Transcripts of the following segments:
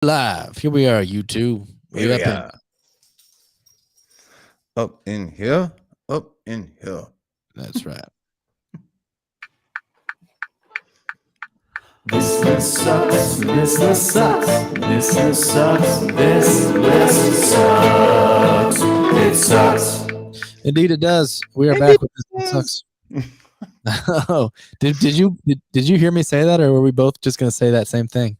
Live. Here we are, you two. Here We we up in. are. Up in here. Up in here. That's right. This list sucks. This list sucks. This list sucks. This list sucks. It sucks. Indeed, it does. We are back with this. Sucks. Oh, did you hear me say that, or were we both just gonna say that same thing?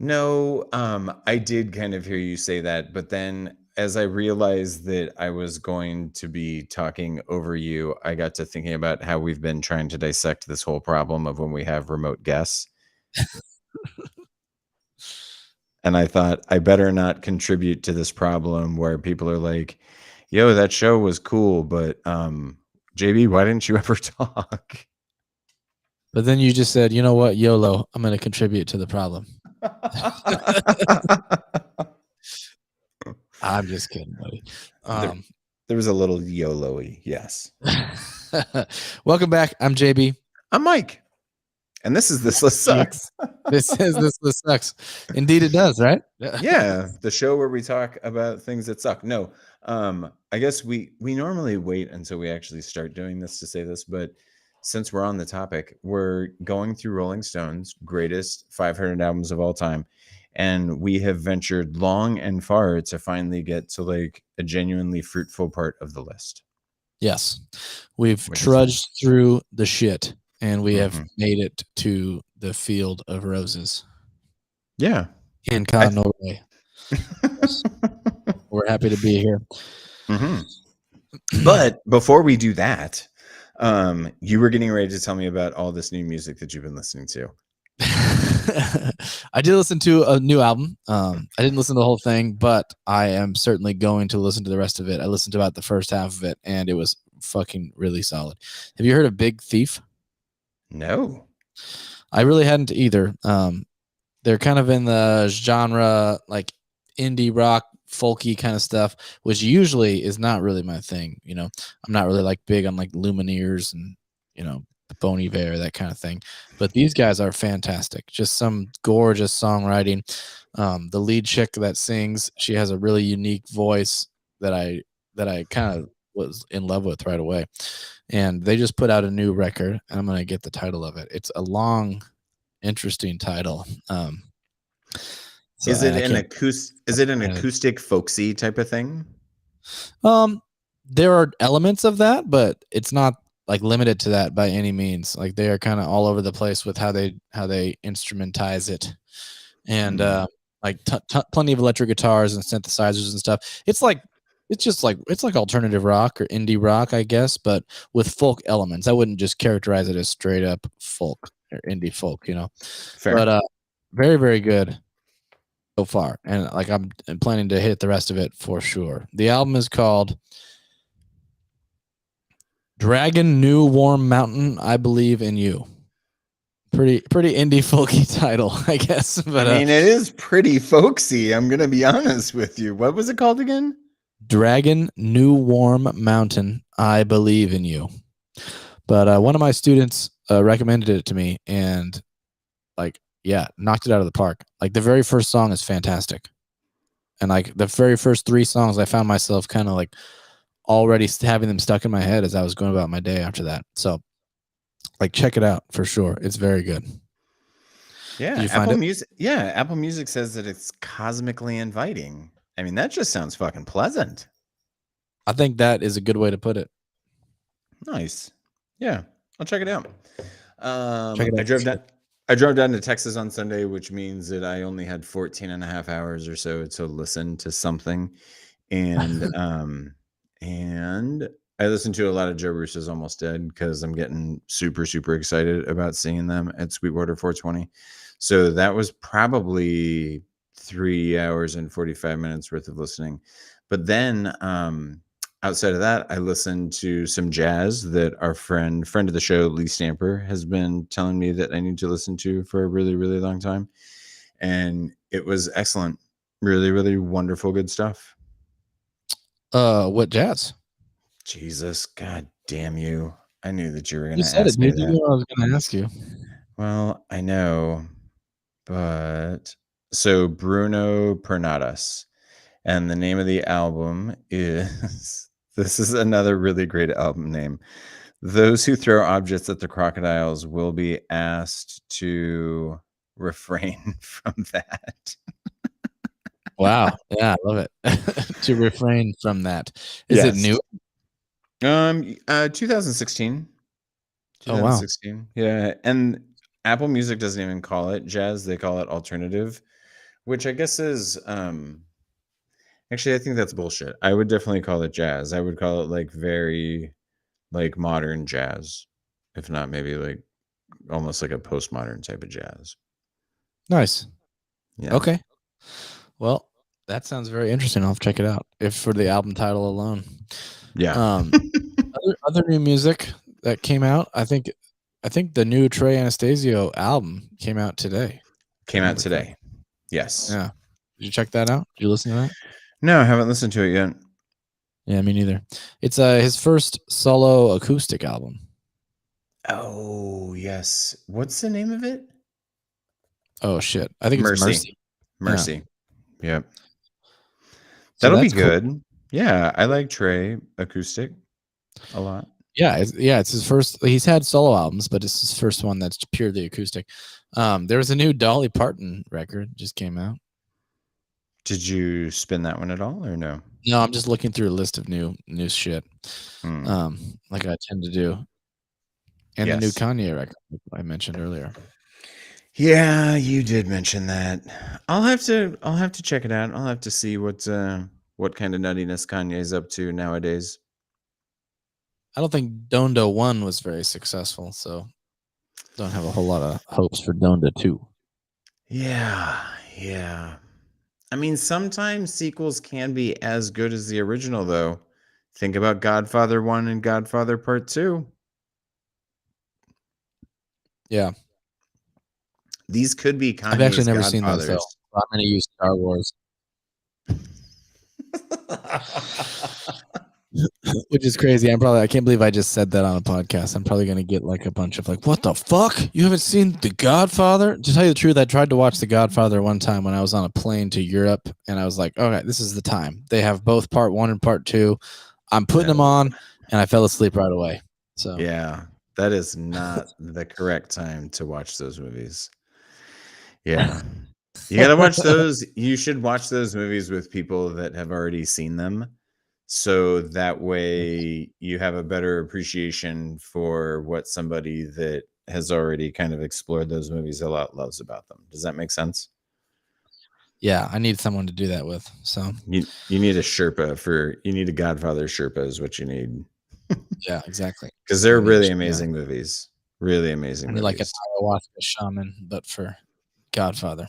No, I did kind of hear you say that, but then as I realized that I was going to be talking over you, I got to thinking about how we've been trying to dissect this whole problem of when we have remote guests. And I thought I better not contribute to this problem where people are like, yo, that show was cool, but JB, why didn't you ever talk? But then you just said, you know what, YOLO, I'm gonna contribute to the problem. I'm just kidding, buddy. There was a little YOLO-y, yes. Welcome back. I'm JB. I'm Mike. And this is This List Sucks. This list sucks. Indeed, it does, right? Yeah, the show where we talk about things that suck. No, I guess we normally wait until we actually start doing this to say this, but since we're on the topic, we're going through Rolling Stone's greatest 500 albums of all time, and we have ventured long and far to finally get to like a genuinely fruitful part of the list. Yes, we've trudged through the shit, and we have made it to the field of roses. Yeah, in Norway. We're happy to be here. But before we do that, you were getting ready to tell me about all this new music that you've been listening to. I did listen to a new album. I didn't listen to the whole thing, but I am certainly going to listen to the rest of it. I listened to about the first half of it, and it was fucking really solid. Have you heard of Big Thief? No. I really hadn't either. They're kind of in the genre like indie rock, folky kind of stuff, which usually is not really my thing. You know, I'm not really like big on like Lumineers and, you know, Bon Iver, that kind of thing. But these guys are fantastic. Just some gorgeous songwriting. The lead chick that sings, she has a really unique voice that I kind of was in love with right away. And they just put out a new record, and I'm gonna get the title of it. It's a long, interesting title. Is it an acoustic folksy type of thing? There are elements of that, but it's not like limited to that by any means. Like they are kind of all over the place with how they instrumentize it, and like plenty of electric guitars and synthesizers and stuff. It's like alternative rock or indie rock, I guess, but with folk elements. I wouldn't just characterize it as straight up folk or indie folk, you know. Fair. But very, very good so far, and like I'm planning to hit the rest of it for sure. The album is called Dragon New Warm Mountain, I Believe in You. Pretty indie folky title, I guess. But I mean, it is pretty folksy. I'm gonna be honest with you. What was it called again? Dragon New Warm Mountain, I Believe in You. But one of my students recommended it to me, and like, yeah, knocked it out of the park. Like the very first song is fantastic, and like the very first 3 songs, I found myself kind of like already having them stuck in my head as I was going about my day after that. So, like, check it out for sure. It's very good. Yeah, Apple Music. Yeah, Apple Music says that it's cosmically inviting. I mean, that just sounds fucking pleasant. I think that is a good way to put it. Nice. Yeah, I'll check it out. I drove down to Texas on Sunday, which means that I only had 14 and a half hours or so to listen to something. And and I listened to a lot of Joe Russo's Almost Dead because I'm getting super, super excited about seeing them at Sweetwater 420. So that was probably 3 hours and 45 minutes worth of listening. But then outside of that, I listened to some jazz that our friend of the show, Lee Stamper, has been telling me that I need to listen to for a really, really long time. And it was excellent. Really, really wonderful, good stuff. What jazz? Jesus, God damn you. I knew that you were going to ask me that. You knew I was going to ask you. Well, I know, but So Bruno Pernadas. And the name of the album is this is another really great album name. Those who throw objects at the crocodiles will be asked to refrain from that. Wow. Yeah, I love it. To refrain from that. Is it new? 2016. Oh, wow. 2016. Yeah. And Apple Music doesn't even call it jazz. They call it alternative, which I guess is actually I think that's bullshit. I would definitely call it jazz. I would call it like very like modern jazz, if not maybe like almost like a postmodern type of jazz. Nice. Yeah. Okay. Well, that sounds very interesting. I'll check it out if for the album title alone. Yeah. Other new music that came out. I think the new Trey Anastasio album came out today. Came out today. Yes. Yeah. Did you check that out? Did you listen to that? No, I haven't listened to it yet. Yeah, me neither. It's his first solo acoustic album. Oh, yes. What's the name of it? Oh shit. I think it's Mercy. Mercy. Yeah. Yep. So That'll be cool. good. Yeah, I like Trey acoustic a lot. Yeah, it's his first. He's had solo albums, but it's his first one that's purely acoustic. There was a new Dolly Parton record just came out. Did you spin that one at all or no? No, I'm just looking through a list of new shit. Like I tend to do. And the new Kanye record I mentioned earlier. Yeah, you did mention that. I'll have to check it out. I'll have to see what kind of nuttiness Kanye's up to nowadays. I don't think Donda 1 was very successful, so don't have a whole lot of hopes for Donda 2. Yeah. I mean, sometimes sequels can be as good as the original, though. Think about Godfather 1 and Godfather Part 2. Yeah. These could be Kanye's I've actually never Godfathers. seen those, so I'm going to use Star Wars. Which is crazy. I can't believe I just said that on a podcast. I'm probably going to get like a bunch of like, what the fuck? You haven't seen The Godfather? To tell you the truth, I tried to watch The Godfather one time when I was on a plane to Europe, and I was like, okay, this is the time. They have both part 1 and part 2. I'm putting them on, and I fell asleep right away. So yeah, that is not the correct time to watch those movies. Yeah. You got to watch those. You should watch those movies with people that have already seen them. So that way you have a better appreciation for what somebody that has already kind of explored those movies a lot loves about them. Does that make sense? Yeah, I need someone to do that with. So you need a Sherpa you need a Godfather Sherpa is what you need. Yeah, exactly. Because they're really amazing movies. Really amazing movies. Like an ayahuasca shaman, but for Godfather.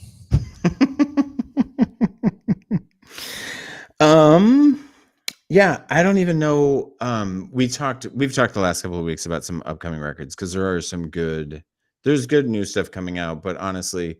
Yeah, I don't even know. We've talked the last couple of weeks about some upcoming records because there's good new stuff coming out. But honestly,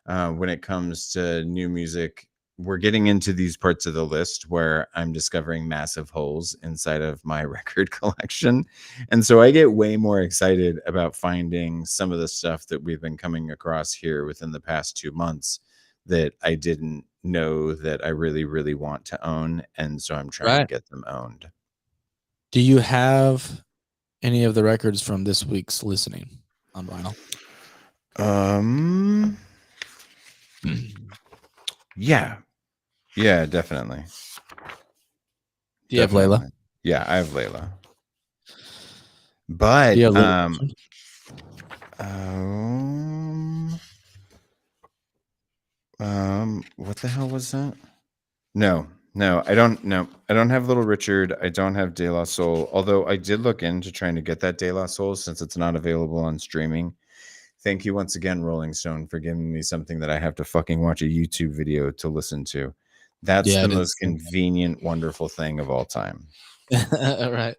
when it comes to new music, we're getting into these parts of the list where I'm discovering massive holes inside of my record collection. And so I get way more excited about finding some of the stuff that we've been coming across here within the past 2 months that I didn't know that I really, really want to own. And so I'm trying to get them owned. Do you have any of the records from this week's listening on vinyl? Yeah, definitely. Do you have Layla? Yeah, I have Layla. But what the hell was that? No, I don't have Little Richard. I don't have De La Soul, although I did look into trying to get that De La Soul since it's not available on streaming. Thank you once again, Rolling Stone, for giving me something that I have to fucking watch a YouTube video to listen to. That's the most convenient, wonderful thing of all time. Right.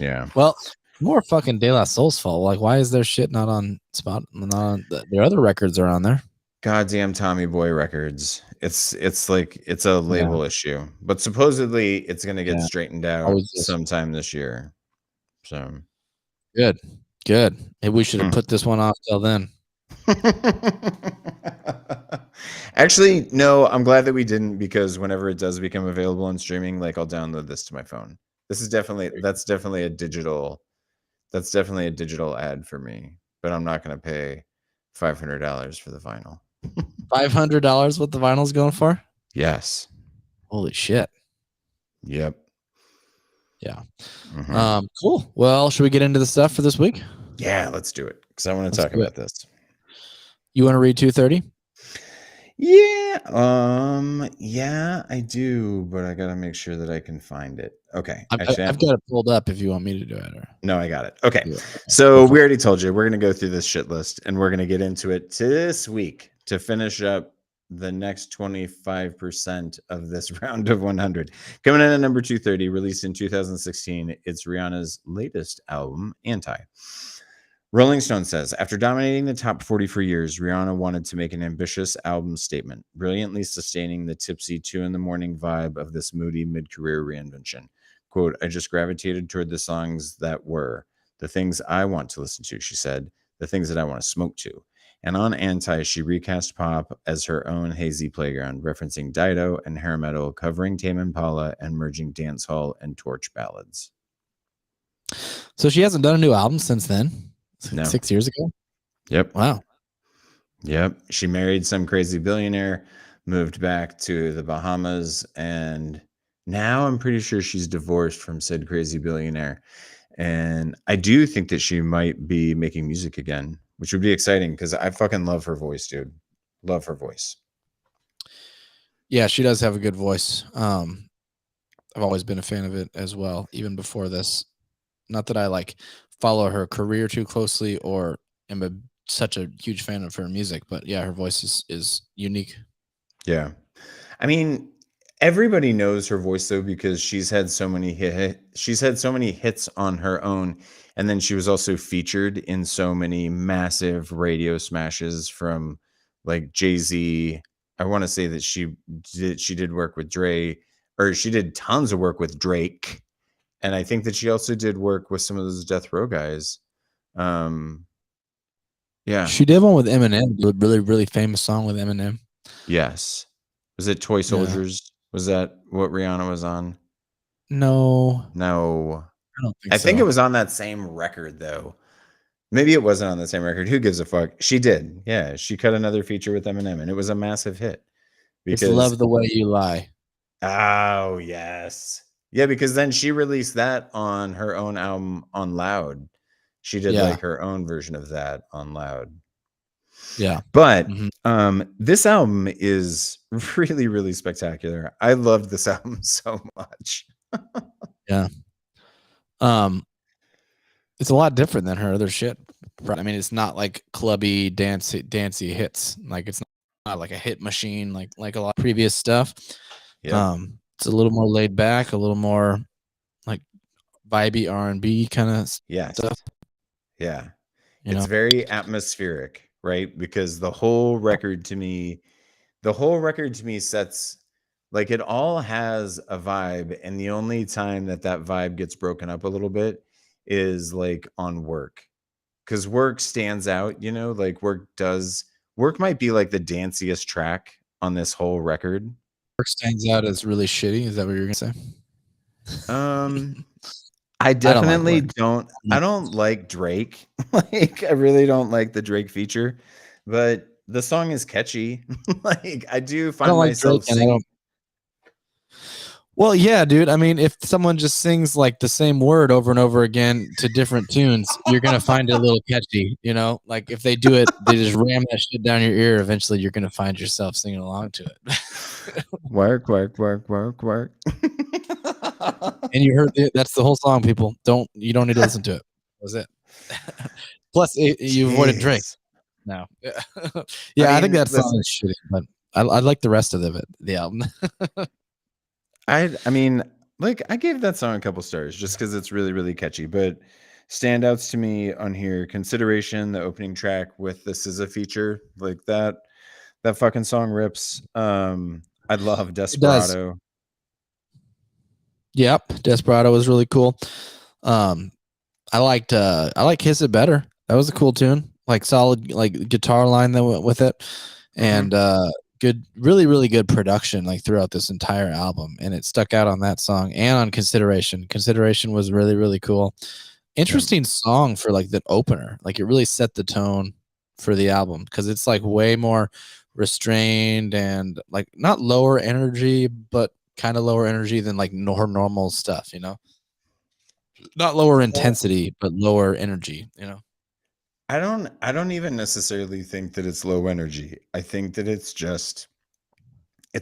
Yeah. Well, more fucking De La Soul's fault. Like, why is their shit not on spot? Their other records are on there. Goddamn Tommy Boy Records. It's like it's a label issue, but supposedly it's going to get straightened out sometime this year. So good. Maybe we should have put this one off till then. Actually, no, I'm glad that we didn't, because whenever it does become available on streaming, like I'll download this to my phone. This is that's definitely a digital ad for me, but I'm not going to pay $500 for the vinyl. $500 what the vinyl's going for? Yes. Holy shit. Yep. Yeah. Mhm. Cool. Well, should we get into the stuff for this week? Yeah, let's do it, because I want to Let's talk do it. about this. You want to read 230? Yeah, I do, but I gotta make sure that I can find it. Okay, I've got it pulled up if you want me to do it. Or... No, I got it. Okay, Yeah. so we already told you we're gonna go through this shit list, and we're gonna get into it this week to finish up the next 25% of this round of 100. Coming in at number 230, released in 2016, it's Rihanna's latest album, Anti. Rolling Stone says, after dominating the top 40 for years, Rihanna wanted to make an ambitious album statement, brilliantly sustaining the tipsy 2 a.m. vibe of this moody mid-career reinvention. Quote, I just gravitated toward the songs that were the things I want to listen to, she said, the things that I want to smoke to. And on Anti, she recast pop as her own hazy playground, referencing Dido and hair metal, covering Tame Impala, and merging dancehall and torch ballads. So she hasn't done a new album since then? No. 6 years ago? Yep. Wow. Yep. She married some crazy billionaire, moved back to the Bahamas, and now I'm pretty sure she's divorced from said crazy billionaire. And I do think that she might be making music again, which would be exciting, because I fucking love her voice, dude. Love her voice. Yeah, she does have a good voice. I've always been a fan of it as well, even before this. Not that I like follow her career too closely or am such a huge fan of her music, but yeah, her voice is unique. Yeah. I mean, everybody knows her voice though, because she's had so many hits on her own, and then she was also featured in so many massive radio smashes from like Jay-Z. I want to say that she did work with Dre, or she did tons of work with Drake, and I think that she also did work with some of those Death Row guys. Yeah. She did one with Eminem, a really, really famous song with Eminem. Yes. Was it Toy Soldiers? Was that what Rihanna was on? No. No. I don't think I think so. it was on that same record, though. Maybe it wasn't on the same record. Who gives a fuck? She did. Yeah, she cut another feature with Eminem, and it was a massive hit. It's Love the Way You Lie. Oh, yes. Yeah, because then she released that on her own album on Loud. She did like her own version of that on Loud. Yeah. But this album is really, really spectacular. I loved this album so much. Yeah. It's a lot different than her other shit. I mean, it's not like clubby, dancey hits. Like it's not like a hit machine like a lot of previous stuff. Yeah. It's a little more laid back, a little more like vibey R&B kind of stuff. Yeah. It's very atmospheric, right? Because the whole record to me sets, like, it all has a vibe, and the only time that vibe gets broken up a little bit is like on Work, because Work stands out, like Work might be like the danciest track on this whole record. Work stands out as really shitty. Is that what you're gonna say? I definitely don't like Drake. Like, I really don't like the Drake feature, but the song is catchy. Like, I do find myself singing. Well, yeah, dude. I mean, if someone just sings like the same word over and over again to different tunes, you're gonna find it a little catchy, Like if they do it, they just ram that shit down your ear. Eventually, you're gonna find yourself singing along to it. Work, work, work, work, work. And you heard it. That's the whole song, people. You don't need to listen to it. That was it. Plus, you avoided Drake. No. Yeah, I think that song is shitty, but I like the rest of the album. I mean, like, I gave that song a couple stars just because it's really, really catchy. But standouts to me on here: Consideration, the opening track with the SZA feature, like that fucking song rips. I love Desperado. Yep, Desperado was really cool. I like Kiss It Better. That was a cool tune, like solid, like guitar line that went with it, and really good production like throughout this entire album, and it stuck out on that song and on Consideration. Consideration was really cool. Interesting song for like the opener. Like it really set the tone for the album because it's like way more restrained and like not lower energy, but kind of lower energy than like her normal stuff, you know? Not lower intensity, but lower energy, you know? I don't even necessarily think that it's low energy. I think that it's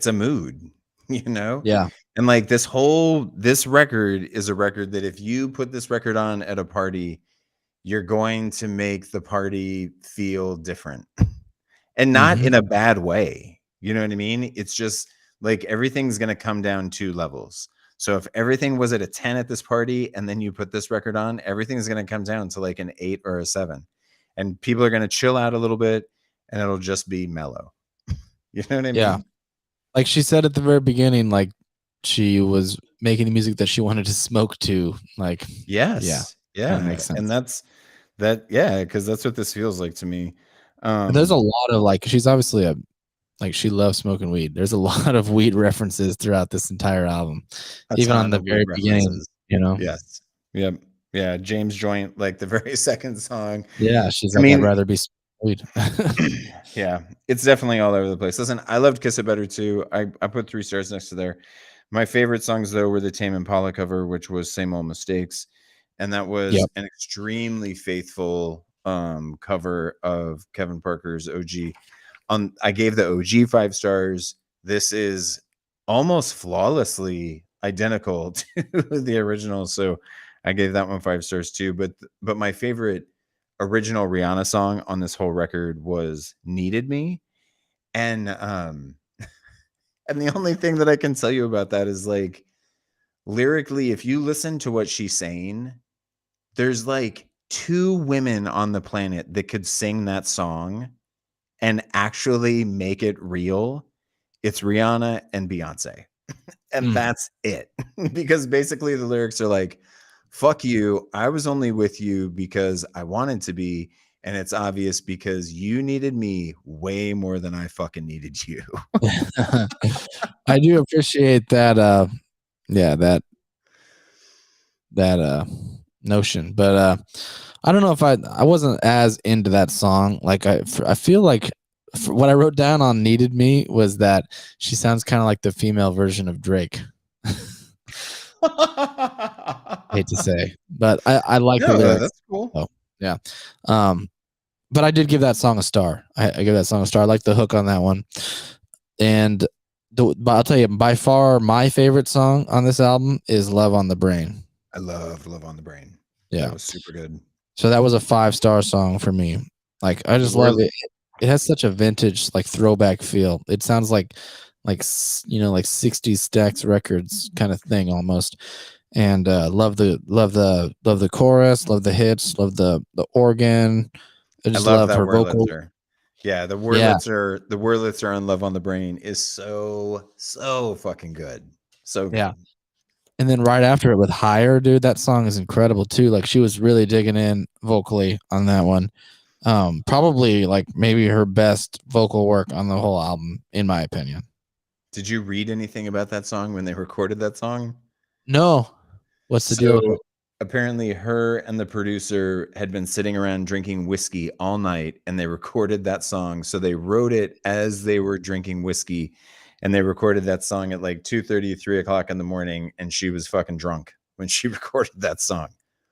a mood, you know? Yeah. And like this record is a record that if you put this record on at a party, you're going to make the party feel different. And not Mhm. in a bad way. You know what I mean? It's just like everything's going to come down 2 levels. So if everything was at a 10 at this party and then you put this record on, everything's going to come down to like an 8 or a 7. And people are going to chill out a little bit and it'll just be mellow. You know what I Yeah. mean? Like she said at the very beginning, like she was making the music that she wanted to smoke to. Like, Yes. kind of Yeah. makes And sense. because that's what this feels like to me. But there's a lot of like, she's obviously she loves smoking weed. There's a lot of weed references throughout this entire album, a even on ton the of weird very beginning, references. you know? Yes. Yep. Yeah. James Joint, like the very second song. Yeah. She's I like, I'd mean, rather be weed. yeah, it's definitely all over the place. Listen, I loved Kiss It Better too. I put 3 stars next to there. My favorite songs though were the Tame Impala cover, which was Same Old Mistakes, and that was Yep. an extremely faithful cover of Kevin Parker's OG. I gave the OG 5 stars. This is almost flawlessly identical to the original, so I gave that one 5 stars too. But my favorite original Rihanna song on this whole record was Needed Me. And and the only thing that I can tell you about that is like lyrically, if you listen to what she's saying, there's like 2 women on the planet that could sing that song and actually make it real. It's Rihanna and Beyonce. And Mm. that's it. Because basically the lyrics are like, fuck you. I was only with you because I wanted to be. And it's obvious because you needed me way more than I fucking needed you. I do appreciate that. Yeah, that notion, but I don't know if I wasn't as into that song. Like I feel like what I wrote down on Needed Me was that she sounds kind of like the female version of Drake. Hate to say, but I like the No, lyrics. that's cool. Oh, yeah. But I did give that song a star. I give that song a star. I like the hook on that one. And but I'll tell you, by far my favorite song on this album is Love on the Brain. I love Love on the Brain. Yeah. That was super good. So that was a 5-star song for me. Like I just love it. It has such a vintage like throwback feel. It sounds like 60s Stax Records kind of thing almost. And love the chorus, love the hits, love the organ. I just love her vocal. Yeah, the Wurlitzer on Love on the Brain is so fucking good. So good. Yeah. And then right after it with Higher, dude, that song is incredible too. Like she was really digging in vocally on that one. Probably like maybe her best vocal work on the whole album, in my opinion. Did you read anything about that song when they recorded that song? No. What's the deal? Apparently her and the producer had been sitting around drinking whiskey all night and they recorded that song. So they wrote it as they were drinking whiskey and they recorded that song at like 2:30, 3 o'clock in the morning. And she was fucking drunk when she recorded that song.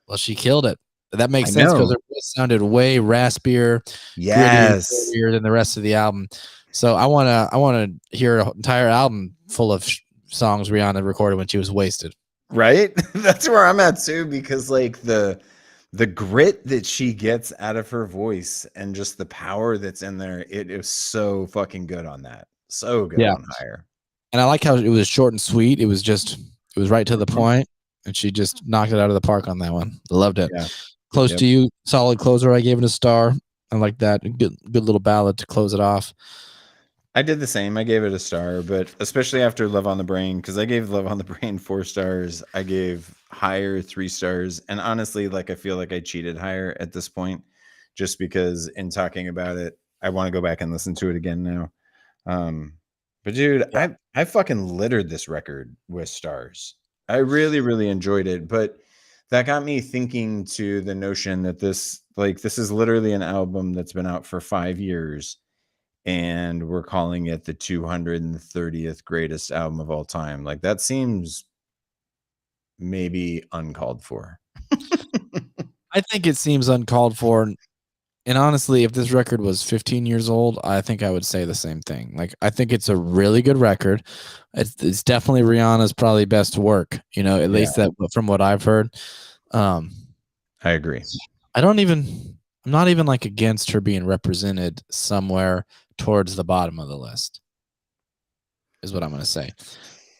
Well, she killed it. That makes sense because her voice sounded way raspier, grittier than the rest of the album. So I want to hear an entire album full of songs Rihanna recorded when she was wasted. Right? That's where I'm at too, because like the grit that she gets out of her voice and just the power that's in there, it is so fucking good on that. So good on Higher. And I like how it was short and sweet. It was right to the point, and she just knocked it out of the park on that one. Loved it. Yeah. Close to You, solid closer. I gave it a star. I like that. Good little ballad to close it off. I did the same. I gave it a star, but especially after Love on the Brain, because I gave Love on the Brain 4 stars. I gave Higher 3 stars. And honestly, like I feel like I cheated Higher at this point, just because in talking about it, I want to go back and listen to it again now. But dude, Yeah. I fucking littered this record with stars. I really, really enjoyed it. But that got me thinking to the notion that this is literally an album that's been out for 5 years, and we're calling it the 230th greatest album of all time. Like that seems maybe uncalled for. I think it seems uncalled for. And honestly, if this record was 15 years old, I think I would say the same thing. Like, I think it's a really good record. It's definitely Rihanna's probably best work, at least that from what I've heard. I agree. I'm not even like against her being represented somewhere towards the bottom of the list, is what I'm going to say.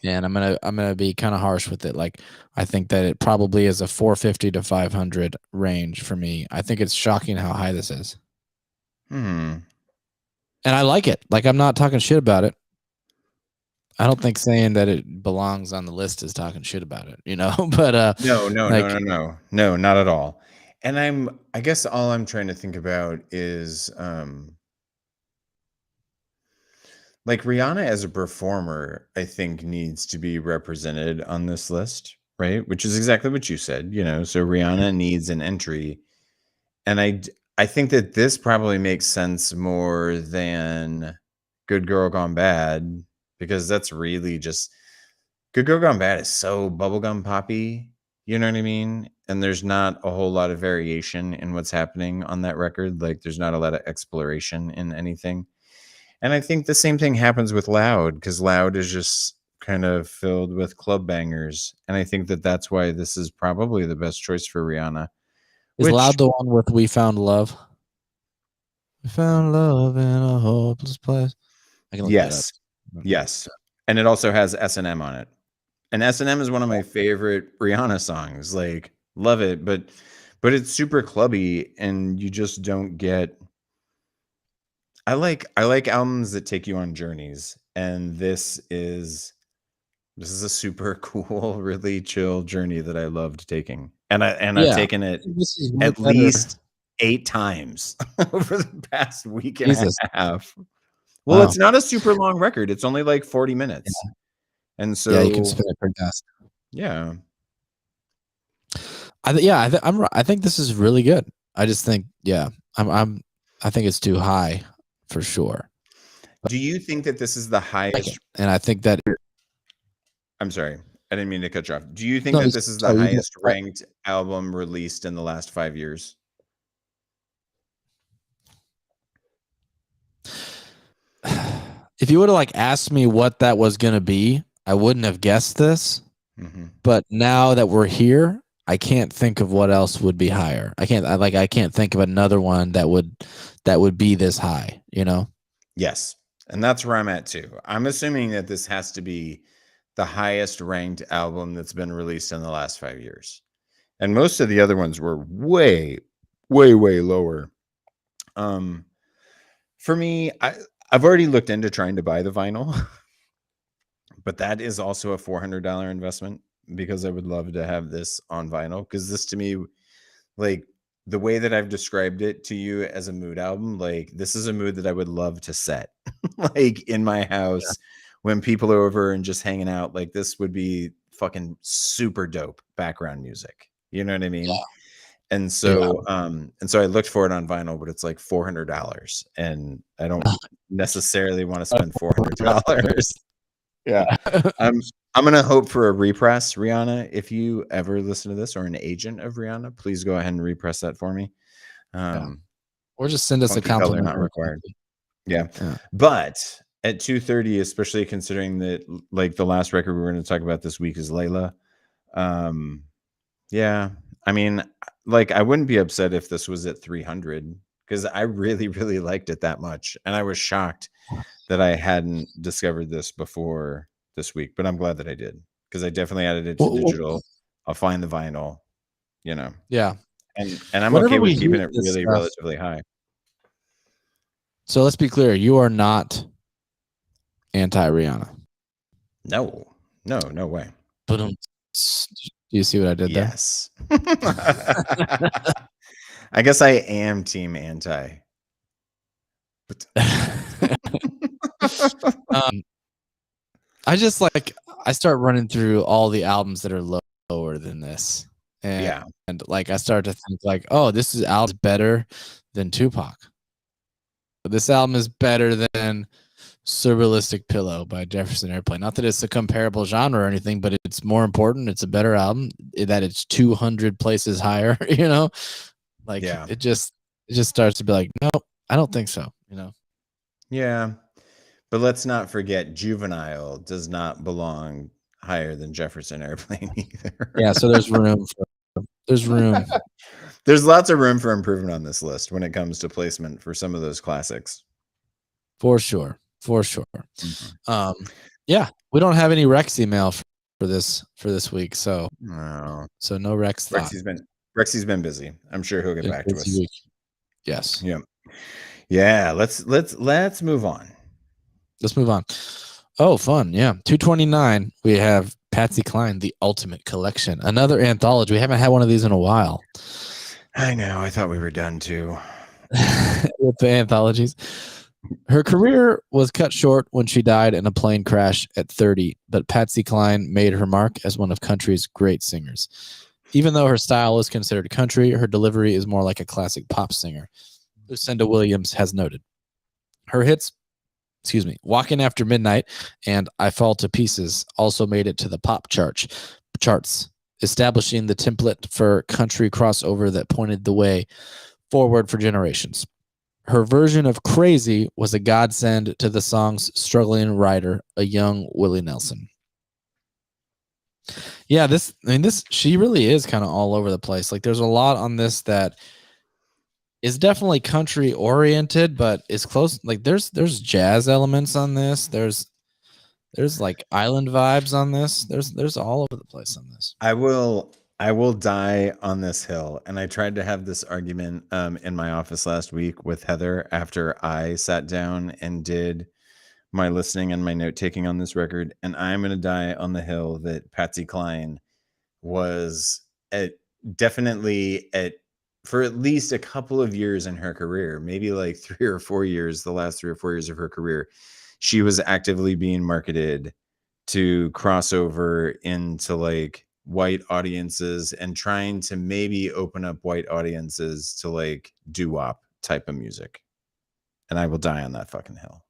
And I'm gonna be kind of harsh with it. Like, I think that it probably is a 450 to 500 range for me. I think it's shocking how high this is. And I like it. Like, I'm not talking shit about it. I don't think saying that it belongs on the list is talking shit about it, But No, like, no, not at all. And I guess all I'm trying to think about is like Rihanna as a performer, I think needs to be represented on this list, right? Which is exactly what you said, So Rihanna needs an entry, and I think that this probably makes sense more than Good Girl Gone Bad, because that's really just Good Girl Gone Bad is so bubblegum poppy, you know what I mean? And there's not a whole lot of variation in what's happening on that record. Like there's not a lot of exploration in anything. And I think the same thing happens with Loud, because Loud is just kind of filled with club bangers. And I think that that's why this is probably the best choice for Rihanna. is Which, Loud the one with We Found Love? We found love in a hopeless place. I can look that up. yes. And it also has S&M on it. And S&M is one of my favorite Rihanna songs. Like, love it, but it's super clubby, and you just don't get. I like albums that take you on journeys, and this is a super cool, really chill journey that I loved taking. And I've taken it This is at better. least 8 times over the past week and Jesus. a half. Well, Wow. it's not a super long record. It's only like 40 minutes. Yeah. And so Yeah, you can spin it pretty fast. Yeah. I think this is really good. I just think, I think it's too high for sure. Do you think that this is the highest? And I think that I'm sorry, I didn't mean to cut you off. Do you think that this is the highest ranked album released in the last 5 years? If you would have asked me what that was going to be, I wouldn't have guessed this. But now that we're here, I can't think of what else would be higher. I can't think of another one that would be this high, Yes. And that's where I'm at too. I'm assuming that this has to be the highest ranked album that's been released in the last 5 years. And most of the other ones were way, way, way lower. For me, I've already looked into trying to buy the vinyl, but that is also a $400 investment, because I would love to have this on vinyl. Because this, to me, like the way that I've described it to you as a mood album, like this is a mood that I would love to set like in my house when people are over and just hanging out. Like this would be fucking super dope background music. You know what I mean? Yeah. And so, I looked for it on vinyl, but it's like $400, and I don't necessarily want to spend $400. Yeah. I'm going to hope for a repress, Rihanna. If you ever listen to this, or an agent of Rihanna, please go ahead and repress that for me. Or just send us a compliment. Not required. Yeah. But at 230, especially considering that like the last record we're going to talk about this week is Layla. Yeah. I mean, like I wouldn't be upset if this was at 300, because I really, really liked it that much. And I was shocked that I hadn't discovered this before this week, but I'm glad that I did, because I definitely added it to digital. I'll find the vinyl, Yeah. And I'm okay with keeping it really relatively high. So let's be clear. You are not anti-Rihanna. No way. But do you see what I did there? Yes. I guess I am team anti. But I just like I start running through all the albums that are lower than this, and Yeah. like I start to think like, oh, this is album's better than Tupac. This album is better than Surrealistic Pillow by Jefferson Airplane. Not that it's a comparable genre or anything, but it's more important. It's a better album that it's 200 places higher. You know, like Yeah. it just starts to be like, no, I don't think so. You know. Yeah. But let's not forget, Juvenile does not belong higher than Jefferson Airplane either. Yeah. So there's room. There's room. There's lots of room for improvement on this list when it comes to placement for some of those classics. For sure. Mhm. Yeah, we don't have any Rex email for this week, so No. no Rex thought. Rexy's been busy. I'm sure he'll get back to us. Week. Yes. Yeah. Let's move on. Let's move on. Oh, fun. Yeah. 229. We have Patsy Cline, The Ultimate Collection. Another anthology. We haven't had one of these in a while. I know. I thought we were done too. With the anthologies. Her career was cut short when she died in a plane crash at 30, but Patsy Cline made her mark as one of country's great singers. Even though her style is considered country, her delivery is more like a classic pop singer. Lucinda Williams has noted. Her hits, Walking After Midnight and I Fall to Pieces also made it to the pop charts, establishing the template for country crossover that pointed the way forward for generations. Her version of Crazy was a godsend to the song's struggling writer, a young Willie Nelson. Yeah, she really is kind of all over the place. Like there's a lot on this that is definitely country oriented, but is close. Like there's jazz elements on this. There's like island vibes on this. There's all over the place on this. I will die on this hill. And I tried to have this argument in my office last week with Heather after I sat down and did my listening and my note taking on this record. And I'm going to die on the hill that Patsy Cline was definitely for at least a couple of years in her career, maybe like 3 or 4 years, the last 3 or 4 years of her career, she was actively being marketed to cross over into like white audiences and trying to maybe open up white audiences to like doo-wop type of music. And I will die on that fucking hill.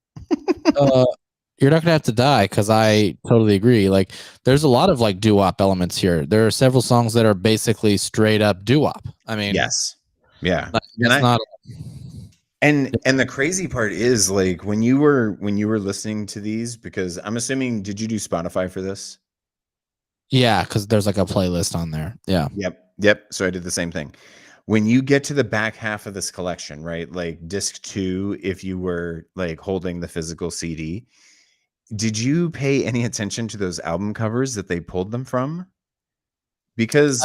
You're not gonna have to die because I totally agree. Like there's a lot of like doo-wop elements here. There are several songs that are basically straight up doo-wop. I mean, yes. Yeah. And the crazy part is like when you were listening to these, because I'm assuming, did you do Spotify for this? Yeah, because there's like a playlist on there. Yeah. Yep. So I did the same thing. When you get to the back half of this collection, right? Like disc 2, if you were like holding the physical CD, did you pay any attention to those album covers that they pulled them from? Because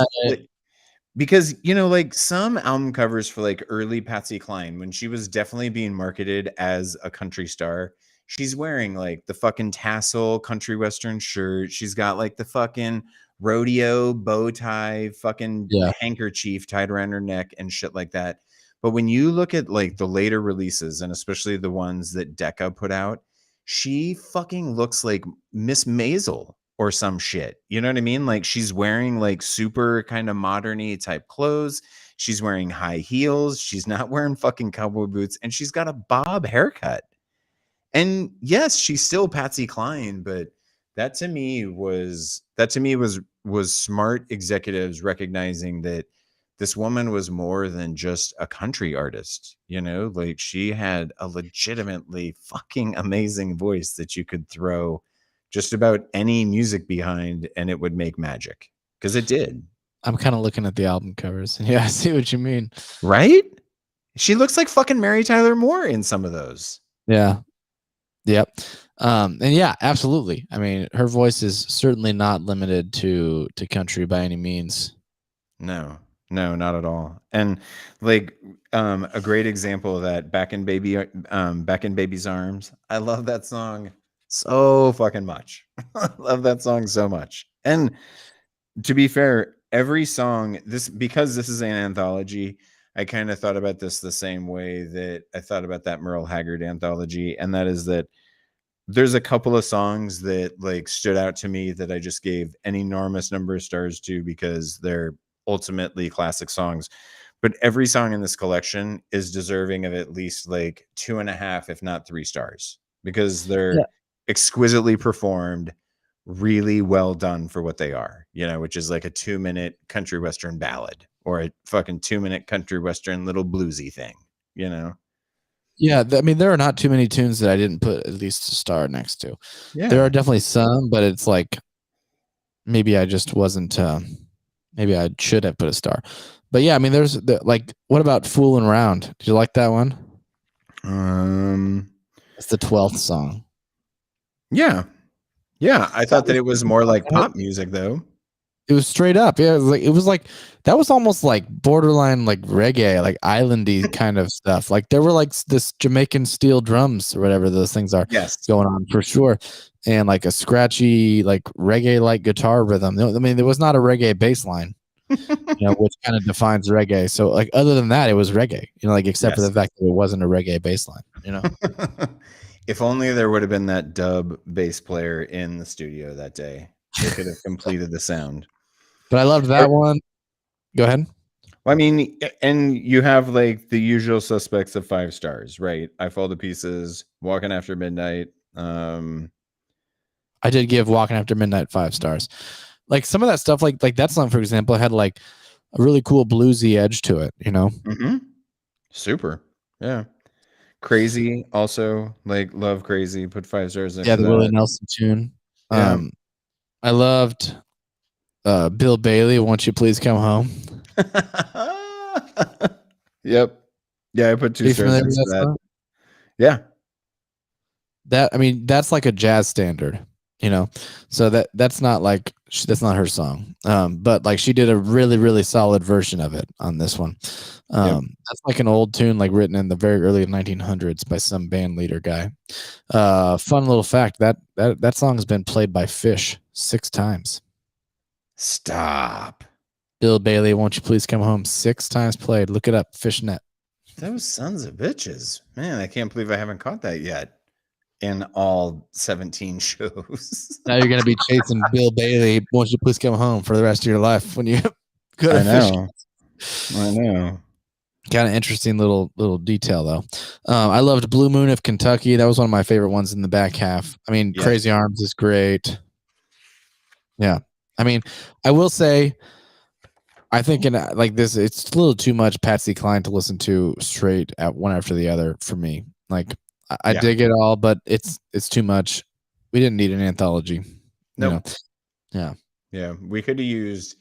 you know, like some album covers for like early Patsy Cline, when she was definitely being marketed as a country star, she's wearing like the fucking tassel country western shirt. She's got like the fucking rodeo bow tie fucking handkerchief tied around her neck and shit like that. But when you look at like the later releases, and especially the ones that Decca put out, she fucking looks like Miss Maisel or some shit. You know what I mean? Like she's wearing like super kind of modern-y type clothes. She's wearing high heels. She's not wearing fucking cowboy boots, and she's got a bob haircut. And yes, she's still Patsy Cline, but that to me was smart executives recognizing that this woman was more than just a country artist. You know, like she had a legitimately fucking amazing voice that you could throw just about any music behind and it would make magic, because it did. I'm kind of looking at the album covers. Yeah, I see what you mean. Right? She looks like fucking Mary Tyler Moore in some of those. Yeah. Yep. And yeah, absolutely. I mean, her voice is certainly not limited to country by any means. No, not at all. And like a great example of that, Back in Baby's Arms. I love that song so fucking much. I love that song so much. And to be fair, every song, because this is an anthology, I kind of thought about this the same way that I thought about that Merle Haggard anthology, and that is that there's a couple of songs that like stood out to me that I just gave an enormous number of stars to because they're ultimately classic songs. But every song in this collection is deserving of at least like 2.5, if not 3 stars, because they're Yeah. exquisitely performed, really well done for what they are, which is like a 2-minute country western ballad or a fucking 2-minute country western little bluesy thing, Yeah, I mean, there are not too many tunes that I didn't put at least a star next to. Yeah. There are definitely some, but it's like maybe I just wasn't. Maybe I should have put a star. But yeah, I mean, there's like, what about "Foolin' Around"? Did you like that one? It's the 12th song. Yeah. I thought that it was more like pop music, though. It was straight up. Yeah, it was like that was almost like borderline like reggae, like islandy kind of stuff. Like there were like this Jamaican steel drums or whatever those things are going on for sure, and like a scratchy like reggae like guitar rhythm. I mean, there was not a reggae bass line, which kind of defines reggae. So like other than that, it was reggae. Like except for the fact that it wasn't a reggae bass line. If only there would have been that dub bass player in the studio that day. They could have completed the sound. But I loved that one. Go ahead. Well, I mean, and you have like the usual suspects of 5 stars, right? I Fall to Pieces, Walking After Midnight. I did give Walking After Midnight 5 stars. Like some of that stuff, like that song, for example, had like a really cool bluesy edge to it, Mm-hmm. Super. Yeah. Crazy also, like love Crazy, put 5 stars next to the that. Willie Nelson tune. Yeah. I loved Bill Bailey, Won't You Please Come Home? Yep. Yeah, I put 2 stars next to that. Yeah. I mean, that's like a jazz standard, so that's not like that's not her song. But like she did a really, really solid version of it on this one. That's like an old tune, like written in the very early 1900s by some band leader guy. Fun little fact that song has been played by Fish 6 times. Stop. Bill Bailey, Won't You Please Come Home? 6 times played. Look it up, Fishnet. Those sons of bitches. Man, I can't believe I haven't caught that yet in all 17 shows. Now you're going to be chasing Bill Bailey, Won't You Please Come Home for the rest of your life when you go to I know. Kind of interesting little detail, though. I loved Blue Moon of Kentucky. That was one of my favorite ones in the back half. I mean, Crazy Arms is great. Yeah. I mean, I will say, I think in like this, it's a little too much Patsy Cline to listen to straight at one after the other for me. Like I dig it all, but it's too much. We didn't need an anthology. No. Yeah. We could have used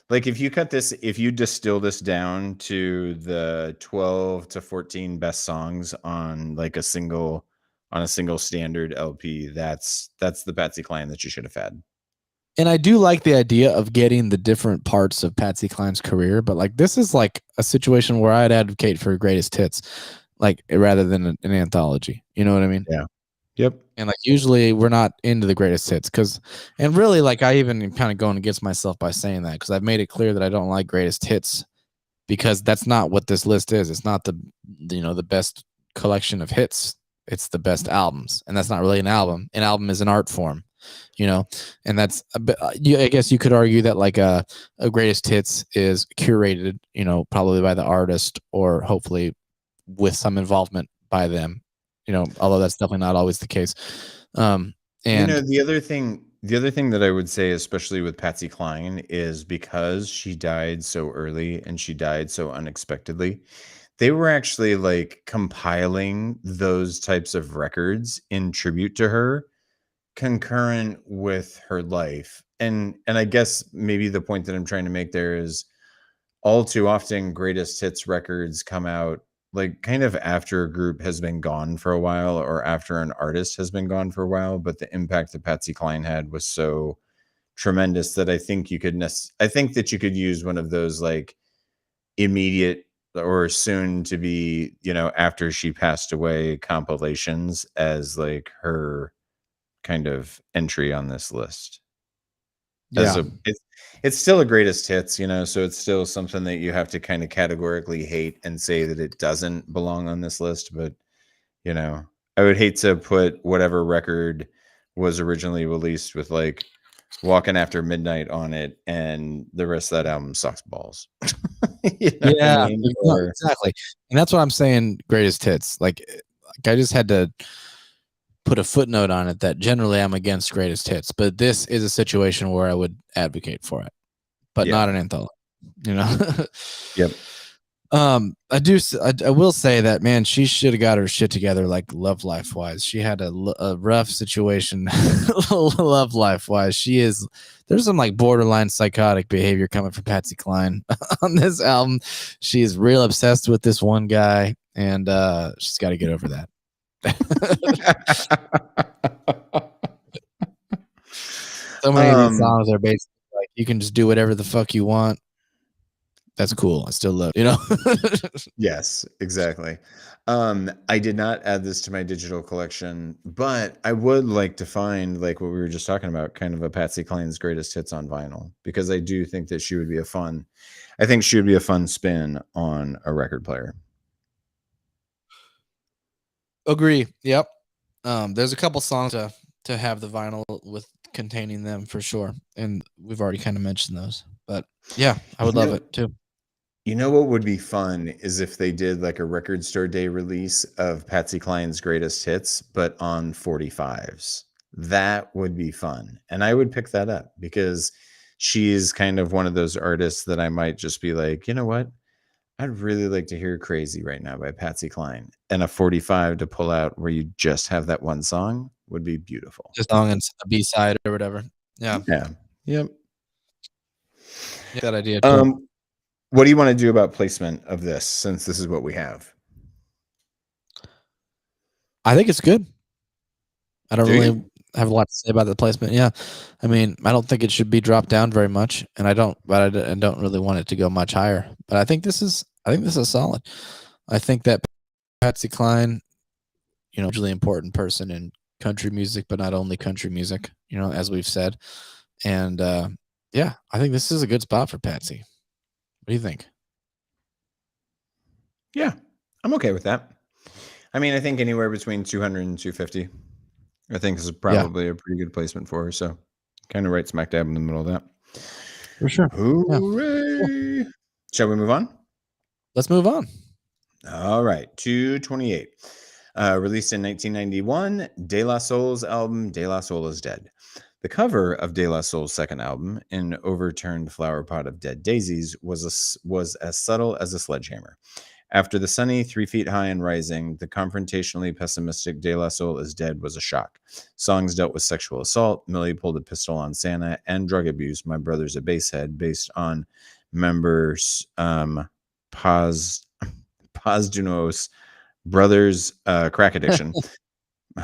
like if you distill this down to the 12 to 14 best songs on like a single standard LP, that's the Patsy Cline that you should have had. And I do like the idea of getting the different parts of Patsy Cline's career, but like this is like a situation where I'd advocate for greatest hits, like rather than an anthology. You know what I mean? Yeah. Yep. And like usually we're not into the greatest hits and really like I even kind of going against myself by saying that because I've made it clear that I don't like greatest hits because that's not what this list is. It's not the best collection of hits. It's the best albums, and that's not really an album. An album is an art form. And that's a bit, I guess you could argue that like a greatest hits is curated, probably by the artist or hopefully with some involvement by them, although that's definitely not always the case. And the other thing that I would say, especially with Patsy Cline, is because she died so early and she died so unexpectedly, they were actually like compiling those types of records in tribute to her concurrent with her life. And I guess maybe the point that I'm trying to make there is all too often greatest hits records come out like kind of after a group has been gone for a while or after an artist has been gone for a while, but the impact that Patsy Cline had was so tremendous that I think you could use one of those like immediate or soon to be, after she passed away compilations as like her kind of entry on this list. It's still a greatest hits, so it's still something that you have to kind of categorically hate and say that it doesn't belong on this list, but I would hate to put whatever record was originally released with like Walking After Midnight on it, and the rest of that album sucks balls. You know what I Yeah, mean? no, Or exactly. And that's what I'm saying. Greatest hits. Like I just had to put a footnote on it that generally I'm against greatest hits, but this is a situation where I would advocate for it, but Yeah. not an anthology. You know. Yep. I will say that, man, she should have got her shit together, like love life wise. She had a rough situation, love life wise. There's some like borderline psychotic behavior coming from Patsy Cline on this album. She is real obsessed with this one guy, and she's got to get over that. So many of these songs are basically like you can just do whatever the fuck you want. That's cool. I still love, you know. Yes, exactly. I did not add this to my digital collection, but I would like to find, like what we were just talking about, kind of a Patsy Cline's greatest hits on vinyl, because I do think that she would be a fun spin on a record player. Agree. Yep. There's a couple songs to have the vinyl with containing them for sure, and we've already kind of mentioned those. But yeah, I would love it too. You know what would be fun is if they did like a record store day release of Patsy Cline's greatest hits, but on 45s. That would be fun. And I would pick that up because she's kind of one of those artists that I might just be like, you know what? I'd really like to hear Crazy right now by Patsy Cline. And a 45 to pull out where you just have that one song would be beautiful. Just song and a B-side or whatever. Yeah. Yeah. Yep. That idea too. What do you want to do about placement of this, since this is what we have? I think it's good. I don't really have a lot to say about the placement. Yeah. I mean, I don't think it should be dropped down very much, and I don't really want it to go much higher. But I think this is solid. I think that Patsy Cline, you know, really important person in country music, but not only country music, you know, as we've said. And yeah, I think this is a good spot for Patsy. What do you think? Yeah, I'm okay with that. I mean, I think anywhere between 200 and 250, I think this is probably a pretty good placement for her. So kind of right smack dab in the middle of that. For sure. Hooray! Cool. Shall we move on? Let's move on. All right. 228. Released in 1991, De La Soul's album, De La Soul is Dead. The cover of De La Soul's second album, An Overturned Flower Pot of Dead Daisies, was as subtle as a sledgehammer. After the sunny 3 feet high and rising, the confrontationally pessimistic De La Soul is Dead was a shock. Songs dealt with sexual assault, Millie pulled a pistol on Santa, and drug abuse, My Brother's a Basshead, based on members Pazdunos brothers' crack addiction.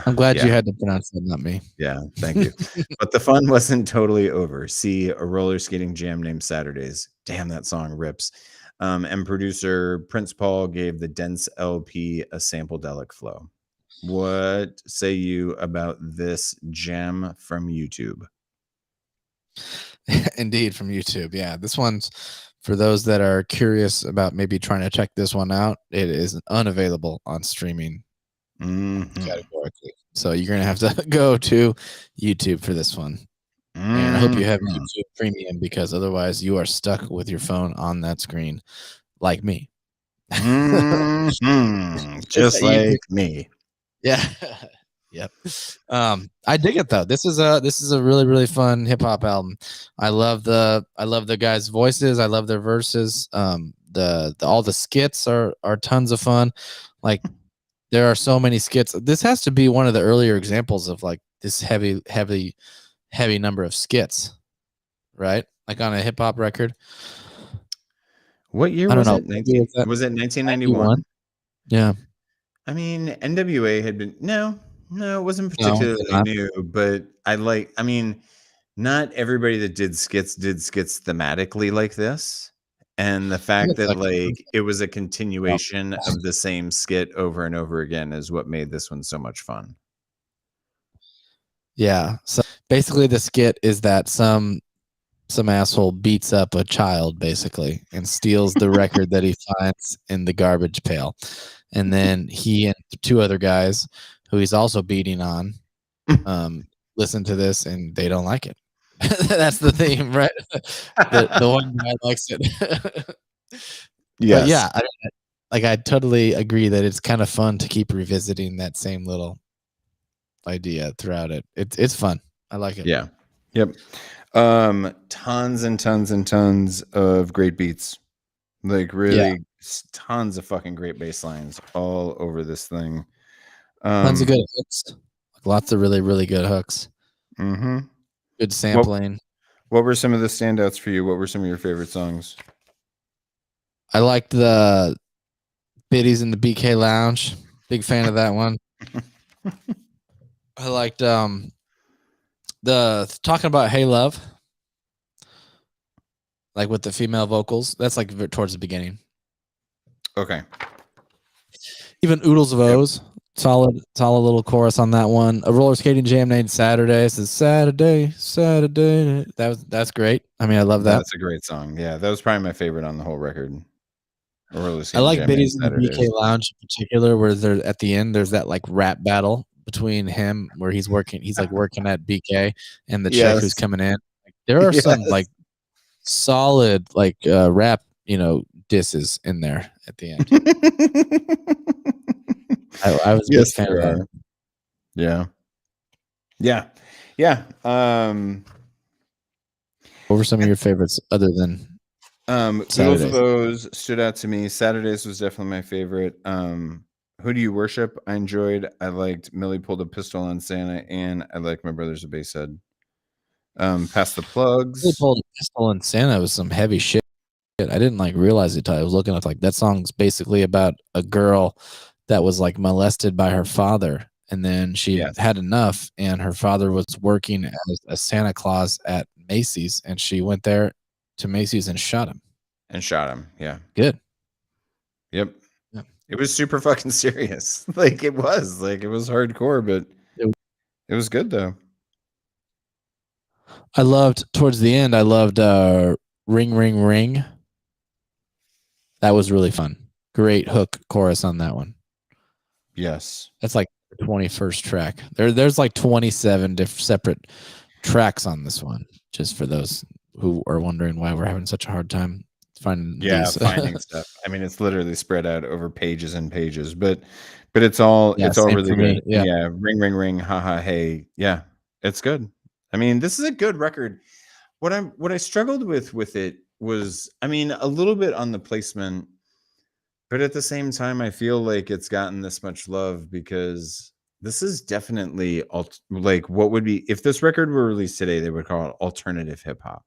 I'm glad you had to pronounce that, not me. Yeah, thank you. But the fun wasn't totally over. See a roller skating jam named Saturdays. Damn, that song rips. And producer Prince Paul gave the dense LP a sample-delic flow. What say you about this jam from YouTube? Indeed, from YouTube. Yeah, this one's for those that are curious about maybe trying to check this one out. It is unavailable on streaming categorically, so you're gonna have to go to YouTube for this one. And I hope you have YouTube Premium, because otherwise you are stuck with your phone on that screen, like me. Just like me. Yeah. Yep. I dig it though. This is a really, really fun hip hop album. I love the guys' voices. I love their verses. All the skits are tons of fun. Like, there are so many skits. This has to be one of the earlier examples of like this heavy number of skits, right? Like on a hip hop record. What year was it? Was it 1991? Yeah. I mean, NWA had been no, it wasn't particularly new, but not everybody that did skits thematically like this. And the fact that like it was a continuation of the same skit over and over again is what made this one so much fun. Yeah. So basically the skit is that some asshole beats up a child basically and steals the record that he finds in the garbage pail. And then he and two other guys who he's also beating on, listen to this and they don't like it. That's the theme, right? The one guy likes it. But yeah, I totally agree that it's kind of fun to keep revisiting that same little idea throughout it. It's fun. I like it. Yeah. Yep. Tons and tons and tons of great beats. Like really tons of fucking great bass lines all over this thing. Tons of good hooks. Lots of really, really good hooks. Mm-hmm. Good sampling. What were some of the standouts for you? What were some of your favorite songs? I liked the Biddies in the BK Lounge. Big fan of that one. I liked the talking about Hey Love, like with the female vocals. That's like towards the beginning. Okay. Even Oodles of O's, solid little chorus on that one. A Roller Skating Jam named Saturday. It says Saturday. That's great. I mean, I love that. That's a great song. Yeah, that was probably my favorite on the whole record. I like Biddies in the BK Lounge in particular, where there at the end there's that like rap battle between him where he's like working at BK and the chick who's coming in. Like, there are some like solid like rap, disses in there at the end. I was a big fan of that. Yeah. What were some of your favorites other than both of those stood out to me. Saturdays was definitely my favorite. Who Do You Worship? I enjoyed. I liked Millie Pulled a Pistol on Santa, and I liked My Brother's a Basshead. Pass the Plugs. Millie Pulled a Pistol on Santa was some heavy shit. I didn't like realize it till I was looking at like that song's basically about a girl that was like molested by her father, and then she had enough, and her father was working as a Santa Claus at Macy's, and she went there to Macy's and shot him. Yeah. Good. Yep. Yeah. It was super fucking serious. Like it was hardcore, but it was good though. I loved towards the end. I loved Ring Ring Ring. That was really fun. Great hook chorus on that one. Yes. That's like the 21st track. There's like 27 separate tracks on this one, just for those who are wondering why we're having such a hard time finding finding stuff. I mean, it's literally spread out over pages and pages, but it's all really good. Yeah. Ring Ring Ring, haha, hey. Yeah, it's good. I mean, this is a good record. What I struggled with it was, I mean, a little bit on the placement, but at the same time, I feel like it's gotten this much love because this is definitely like what would be if this record were released today, they would call it alternative hip hop.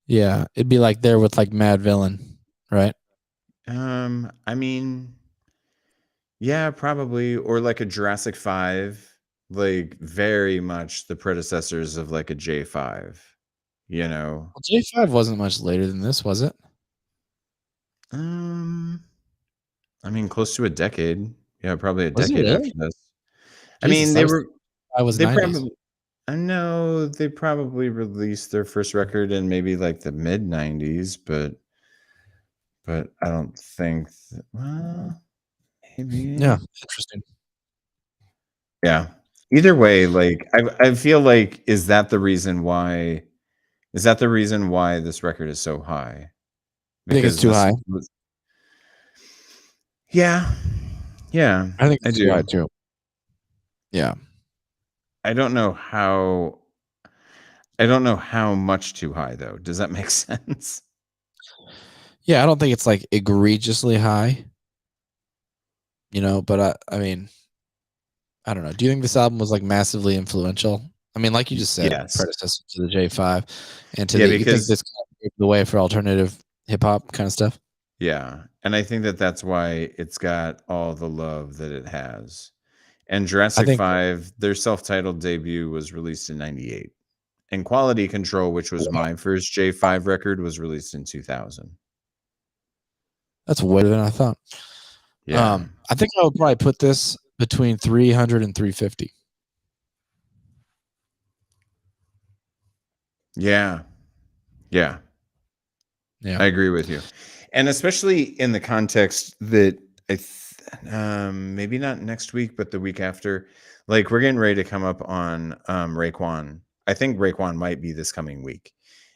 Yeah, it'd be like there with like Mad Villain, right? I mean, yeah, probably, or like a Jurassic 5, like very much the predecessors of like a J5, Well, J5 wasn't much later than this, was it? I mean, close to a decade. Yeah, probably a decade after this. Jesus, I mean, I know they probably released their first record in maybe like the mid 90s, but I don't think well, maybe. Yeah, interesting. Yeah. Either way, like I feel like is that the reason why this record is so high? I think it's too high. Yeah. I think it's too high too. Yeah. I don't know how much too high though. Does that make sense? Yeah, I don't think it's like egregiously high. But I mean, I don't know. Do you think this album was like massively influential? I mean, like you just said, predecessor to the J5 and to you think this kind of paved the way for alternative hip hop kind of stuff? Yeah. And I think that's why it's got all the love that it has. And Jurassic 5, their self-titled debut was released in 98. And Quality Control, which was my first J5 record, was released in 2000. That's way better than I thought. Yeah. I think I would probably put this between 300 and 350. Yeah. I agree with you. And especially in the context that maybe not next week, but the week after. Like, we're getting ready to come up on Raekwon. I think Raekwon might be this coming week.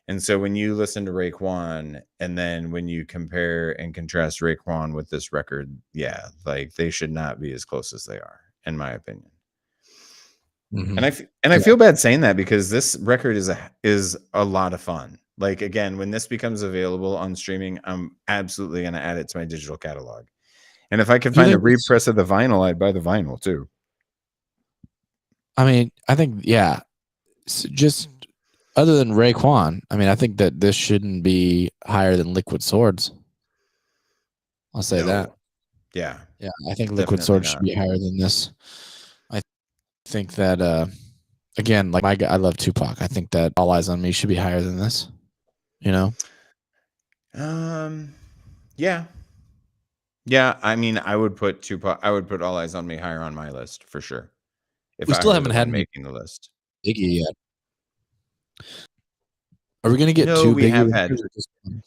And so when you listen to Raekwon, and then when you compare and contrast Raekwon with this record, yeah, like they should not be as close as they are, in my opinion. Mhm. And I feel bad saying that, because this record is a lot of fun. Like, again, when this becomes available on streaming, I'm absolutely going to add it to my digital catalog. And if I could Do you find a think it's- repress of the vinyl, I'd buy the vinyl too. I mean, I think, yeah, just other than Raekwon, I mean, I think that this shouldn't be higher than Liquid Swords. I'll say that. No. Yeah. Yeah, I think Liquid Definitely Swords should not. be higher than this. I think that, again, like I love Tupac. I think that All Eyes on Me should be higher than this. You know? Yeah. Yeah, I mean, I would put Tupac, I would put All Eyes on Me higher on my list for sure. If We I still were haven't the had one any making the list. Biggie yet. Are we gonna get No, two we Biggie have had. records or just one?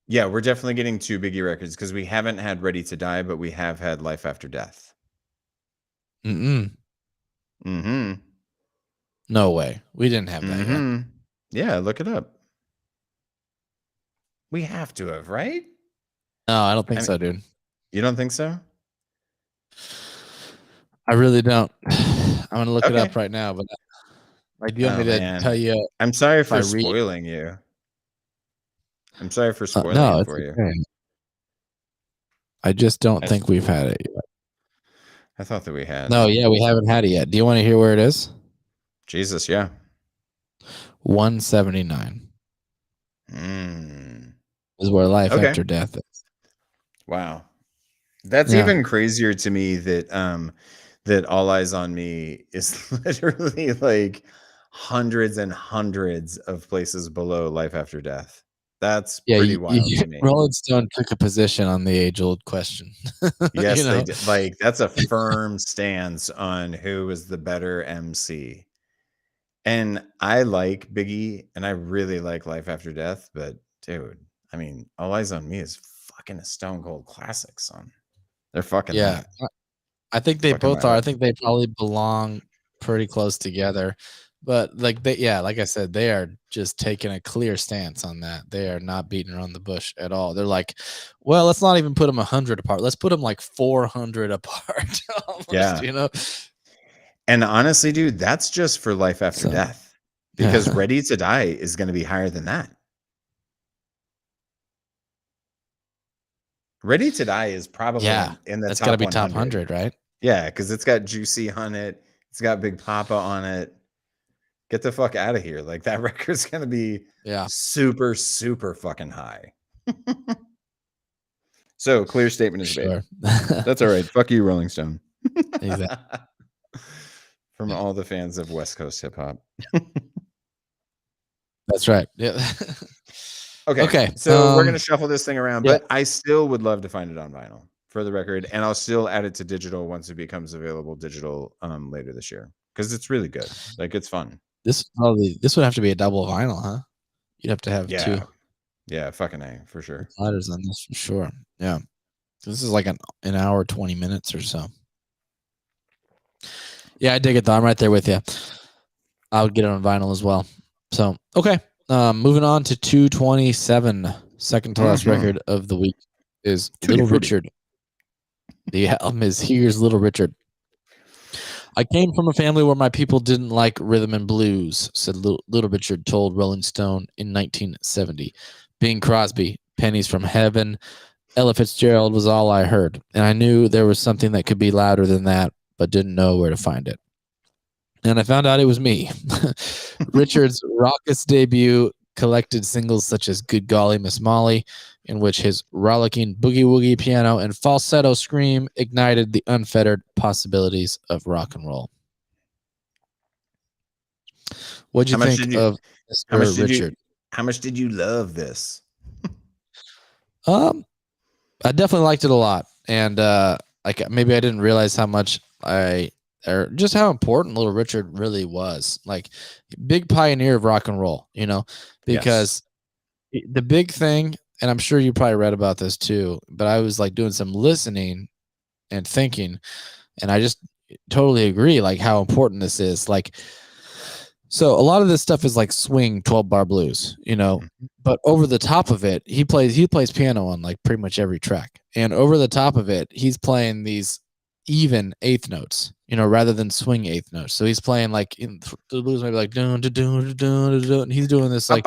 Yeah, we're definitely getting 2 Biggie records, because we haven't had Ready to Die, but we have had Life After Death. Mm-mm. Mm-hmm. No way. We didn't have that yet. Mm-hmm. Yeah, look it up. We have to have, right? No, I don't think I mean- so, dude. You don't think so? I really don't. I'm gonna look it Okay. up right now, but like, do you want Oh, me to man. tell you? I'm sorry I for read- spoiling you. I'm sorry for spoiling no, it it's for you. okay. I just don't I- think we've had it yet. I thought that we had. No, yeah, we haven't had it yet. Do you want to hear where it is? Jesus, yeah. 179 Mm. is where Life Okay. After Death is. Wow. That's Yeah. even crazier to me that that All Eyes on Me is literally like hundreds and hundreds of places below Life After Death. That's Yeah, pretty wild to me. Rolling Stone took a position on the age-old question. Yes, You know? they did. Like, that's a firm stance on who is the better MC. And I like Biggie, and I really like Life After Death, but dude, I mean, All Eyes on Me is fucking a stone cold classic, son. They're fucking Yeah, that. I think they Fucking both are. I wild. think they probably belong pretty close together. But like like I said, they are just taking a clear stance on that. They are not beating around the bush at all. They're like, well, let's not even put them 100 apart. Let's put them like 400 apart. Almost, Yeah. you know. And honestly, dude, that's just for Life After So- Death, because Ready to Die is going to be higher than that. Ready to Die is probably Yeah, in the That's top got to be 100. top 100, right? Yeah, because it's got Juicy on it. It's got Big Papa on it. Get the fuck out of here. Like, that record's going to be Yeah. super, super fucking high. So, clear statement is made. Sure. That's all right. Fuck you, Rolling Stone. Exactly. From all the fans of West Coast hip hop. That's right. Yeah. Okay. So we're um, gonna shuffle this thing around, yeah. but I still would love to find it on vinyl for the record, and I'll still add it to digital once it becomes available digital later this year, because it's really good. Like, it's fun. This would have to be a double vinyl, huh? You'd have to have Yeah. two Yeah, fucking A, for sure. sliders on this for sure. Yeah. This is like an hour, 20 minutes or so. Yeah, I dig it though. I'm right there with you. I would get it on vinyl as well. So, okay. Moving on to 227, second to last Mhm. record of the week is Tutti Little Frutti. Richard. The album is Here's Little Richard. I came from a family where my people didn't like rhythm and blues, said Little Richard told Rolling Stone in 1970. Bing Crosby, Pennies from Heaven, Ella Fitzgerald was all I heard, and I knew there was something that could be louder than that, but didn't know where to find it. And I found out it was me. Richard's raucous debut collected singles such as Good Golly Miss Molly, in which his rollicking boogie-woogie piano and falsetto scream ignited the unfettered possibilities of rock and roll. What'd you How much think did you- of How much Mr. did Richard? How much did you love this? I definitely liked it a lot, and like maybe I didn't realize how much or just how important Little Richard really was. Like, big pioneer of rock and roll, you know, because the big thing, and I'm sure you probably read about this too, but I was like doing some listening and thinking. And I just totally agree, like how important this is. Like, so a lot of this stuff is like swing 12-bar blues, you know, but over the top of it, he plays piano on like pretty much every track. And over the top of it, he's playing these even eighth notes, you know, rather than swing eighth notes. So he's playing like in the blues maybe like dun dun dun dun dun, and he's doing this like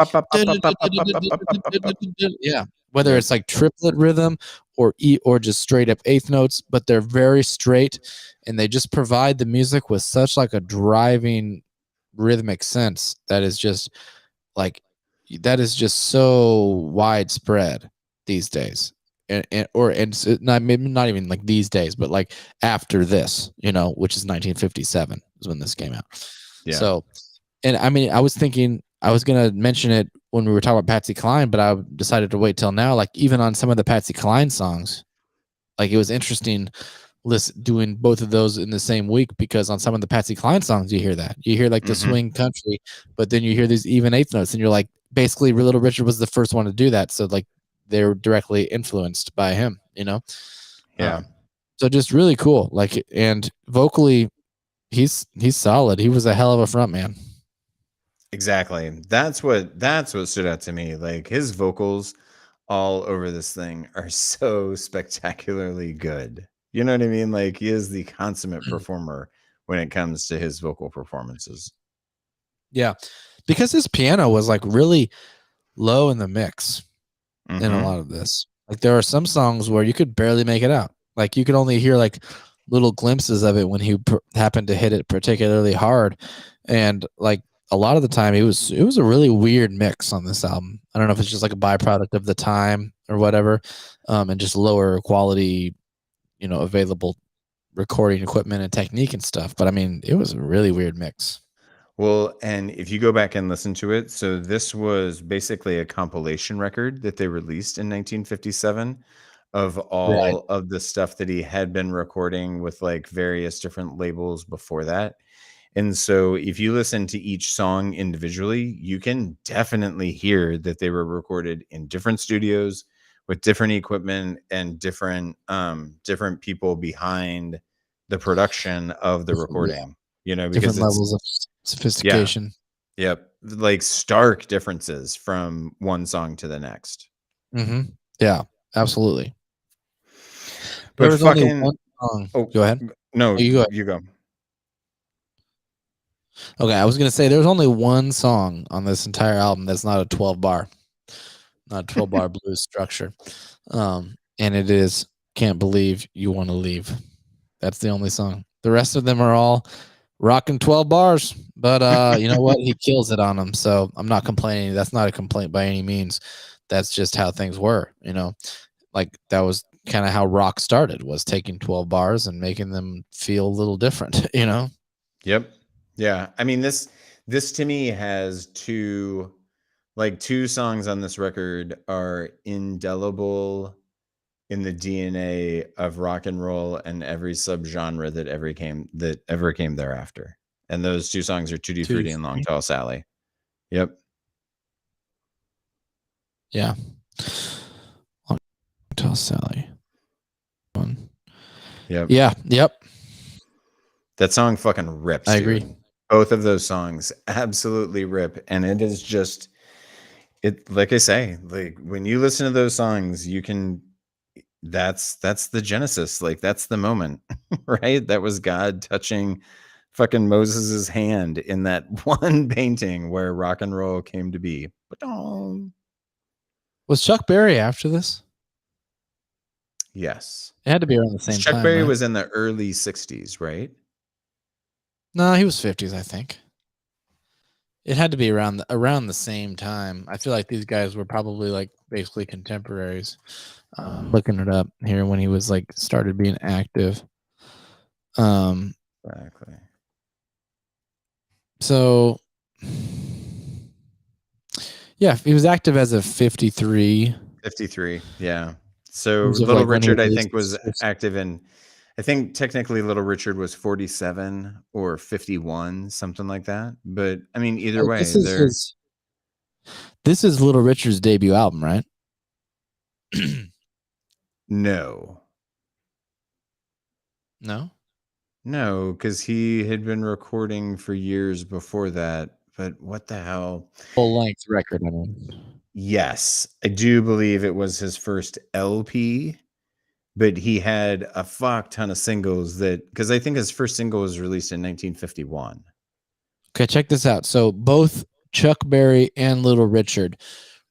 yeah, whether it's like triplet rhythm or or just straight up eighth notes, but they're very straight, and they just provide the music with such like a driving rhythmic sense that is just like so widespread these days. And not maybe not even like these days, but like after this, you know, which is 1957 is when this came out. Yeah. So, and I mean, I was thinking I was gonna mention it when we were talking about Patsy Cline, but I decided to wait till now. Like even on some of the Patsy Cline songs, like it was interesting doing both of those in the same week, because on some of the Patsy Cline songs you hear like the swing country, but then you hear these even eighth notes, and you're like, basically Little Richard was the first one to do that, so like they're directly influenced by him, you know. Yeah. So just really cool. Like, and vocally he's solid. He was a hell of a front man. Exactly. That's what stood out to me. Like his vocals all over this thing are so spectacularly good. You know what I mean? Like he is the consummate performer when it comes to his vocal performances. Yeah, because his piano was like really low in the mix in a lot of this. Like there are some songs where you could barely make it out. Like you could only hear like little glimpses of it when he happened to hit it particularly hard. And like a lot of the time it was a really weird mix on this album. I don't know if it's just like a byproduct of the time or whatever, and just lower quality, you know, available recording equipment and technique and stuff. But I mean, it was a really weird mix. Well, and if you go back and listen to it, so this was basically a compilation record that they released in 1957 of all of the stuff that he had been recording with like various different labels before that. And so if you listen to each song individually, you can definitely hear that they were recorded in different studios with different equipment and different people behind the production of the recording, you know, because Different levels of sophistication. Yep. Like stark differences from one song to the next. Yeah, absolutely. But there was only fucking one song. oh, Go ahead. no, you go ahead. you go. Okay, I was gonna say there's only one song on this entire album that's not a 12-bar, not a 12-bar blues structure, and it is "Can't Believe You Want to Leave." That's the only song. The rest of them are all rocking 12 bars, but you know what? He kills it on them, so I'm not complaining. That's not a complaint by any means. That's just how things were, you know. Like that was kind of how rock started, was taking 12 bars and making them feel a little different, you know. Yep. Yeah. I mean, this to me has two songs on this record are indelible in the DNA of rock and roll and every subgenre that ever came thereafter. And those two songs are Tutti Frutti and Long Tall Sally. Yep. Yeah. Long Tall Sally. Yep. Yeah. Yep. That song fucking rips. I agree. Dude. Both of those songs absolutely rip. And it is just, like I say, like when you listen to those songs, you can, that's the genesis. Like that's the moment, right? That was God touching fucking Moses's hand in that one painting where rock and roll came to be. Was Chuck Berry after this? Yes. It had to be around the same time. Chuck Berry right? was in the early 60s, right? No, he was 50s, I think. It had to be around the same time. I feel like these guys were probably like basically contemporaries. Looking it up here when he was like started being active. Exactly. So yeah, he was active as of 53. 53, yeah. So Terms of, Little like, when he Richard, I released think, was his- active in, I think technically Little Richard was 47 or 51, something like that. But I mean, either way, this is Little Richard's debut album, right? no. No, No, because he had been recording for years before that. But what the hell? full length record. I mean, Yes, I do believe it was his first LP, but he had a fuck ton of singles that, because I think his first single was released in 1951. okay, check this out. So both Chuck Berry and Little Richard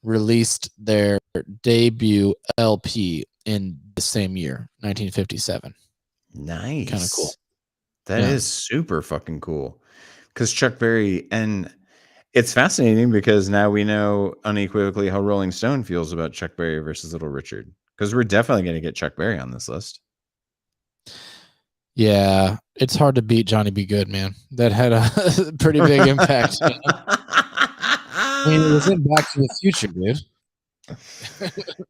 released their debut LP in the same year, 1957. Nice. cool. That Yeah. is super fucking cool. Because Chuck Berry, and it's fascinating because now we know unequivocally how Rolling Stone feels about Chuck Berry versus Little Richard. Because we're definitely going to get Chuck Berry on this list. Yeah, it's hard to beat Johnny B. Good, man. That had a pretty big impact. You know? I mean, it was in Back to the Future, dude.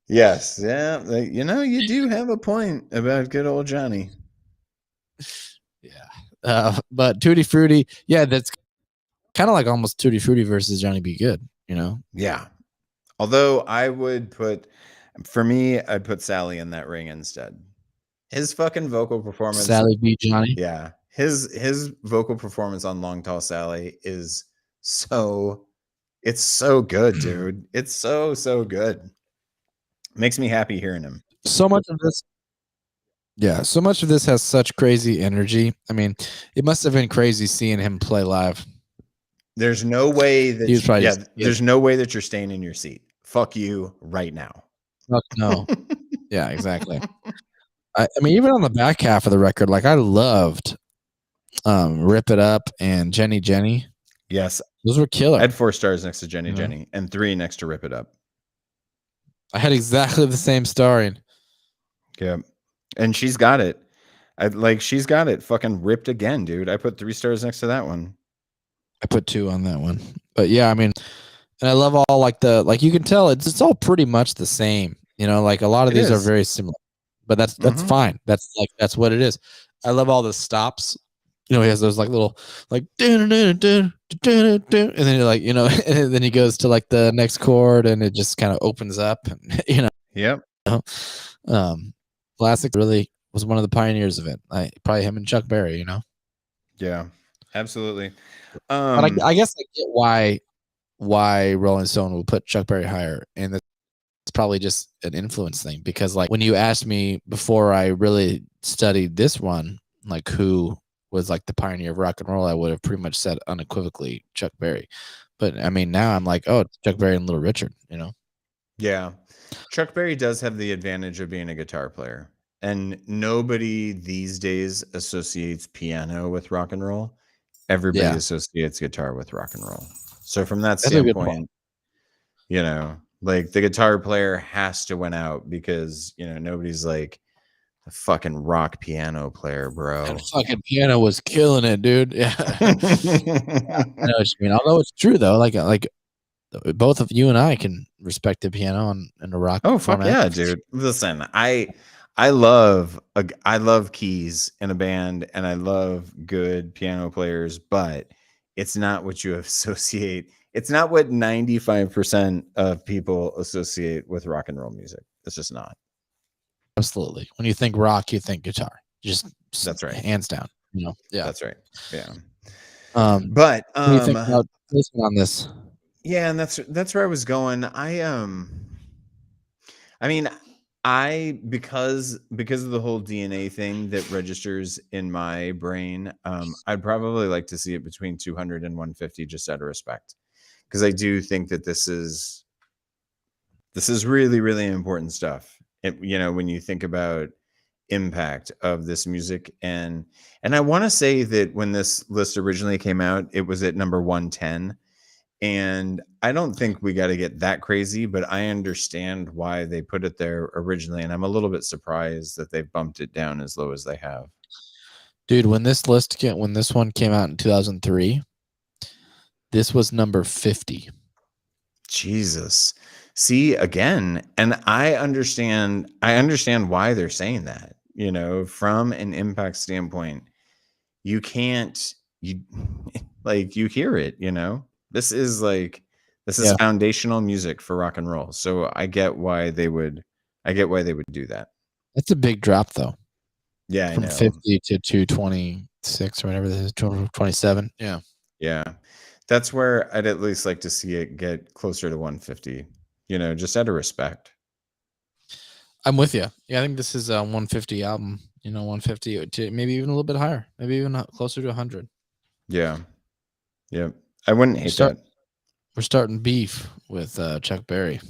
Yes, yeah, you know, you do have a point about good old Johnny. Yeah, but Tutti Frutti, yeah, that's kind of like almost Tutti Frutti versus Johnny B. Good. You know? Yeah. Although I would put, for me, I'd put Sally in that ring instead. His fucking vocal performance. Sally B. Johnny. Yeah. His vocal performance on Long Tall Sally is it's so good, dude. It's so good. Makes me happy hearing him. So much of this. Yeah, so much of this has such crazy energy. I mean, it must have been crazy seeing him play live. There's no way that He was probably just- there's no way that you're staying in your seat. Fuck you right now. Fuck no. Yeah, exactly. I mean, even on the back half of the record, like I loved Rip It Up and Jenny Jenny. Yes. Those were killer. I had 4 stars next to Jenny Yeah. Jenny and 3 next to Rip It Up. I had exactly the same starring. Yeah. And she's got it. She's got it fucking ripped again, dude. I put 3 stars next to that one. I put 2 on that one. But yeah, I mean, and I love all like you can tell it's all pretty much the same. You know, like a lot of these are very similar. But that's fine. That's what it is. I love all the stops. You know, he has those like little like and then he like, you know, and then he goes to like the next chord and it just kind of opens up and you know. Yep. Classic really was one of the pioneers of it. Probably him and Chuck Berry, you know. Yeah. Absolutely. But I guess I get why Rolling Stone will put Chuck Berry higher, and it's probably just an influence thing because like when you asked me before I really studied this one, like who was like the pioneer of rock and roll, I would have pretty much said unequivocally Chuck Berry. But I mean, now I'm like, oh, it's Chuck Berry and Little Richard, you know? Yeah. Chuck Berry does have the advantage of being a guitar player, and nobody these days associates piano with rock and roll. Everybody associates guitar with rock and roll. So from that standpoint, you know, like the guitar player has to win out because, you know, nobody's like a fucking rock piano player, bro. That fucking piano was killing it, dude. Yeah. I know what you mean. Although it's true though, like both of you and I can respect the piano and the rock. Oh fuck yeah, dude! Listen, I love keys in a band, and I love good piano players, but it's not what you associate. It's not what 95% of people associate with rock and roll music. It's just not. Absolutely. When you think rock, you think guitar. That's right, hands down. You know, yeah, that's right. Yeah. What do you think about placement on this? Yeah, and that's where I was going. I mean, because of the whole DNA thing that registers in my brain, I'd probably like to see it between 200 and 150 just out of respect. Because I do think that this is really, really important stuff. You know, when you think about impact of this music, and I want to say that when this list originally came out, it was at number 110. And I don't think we got to get that crazy, but I understand why they put it there originally. And I'm a little bit surprised that they bumped it down as low as they have. Dude, when this one came out in 2003, this was number 50. Jesus. See, again, and I understand why they're saying that, you know, from an impact standpoint. You hear it, you know. This is foundational music for rock and roll. So I get why they would do that. That's a big drop though. Yeah, I from know. 50 to 226 or whatever this is, 227. Yeah. Yeah. That's where I'd at least like to see it get closer to 150, just out of respect. I'm with you. Yeah, I think this is a 150 album. 150 to maybe even a little bit higher, maybe even closer to 100. Yeah. Yep. I wouldn't hate Start- that. We're starting beef with Chuck Berry.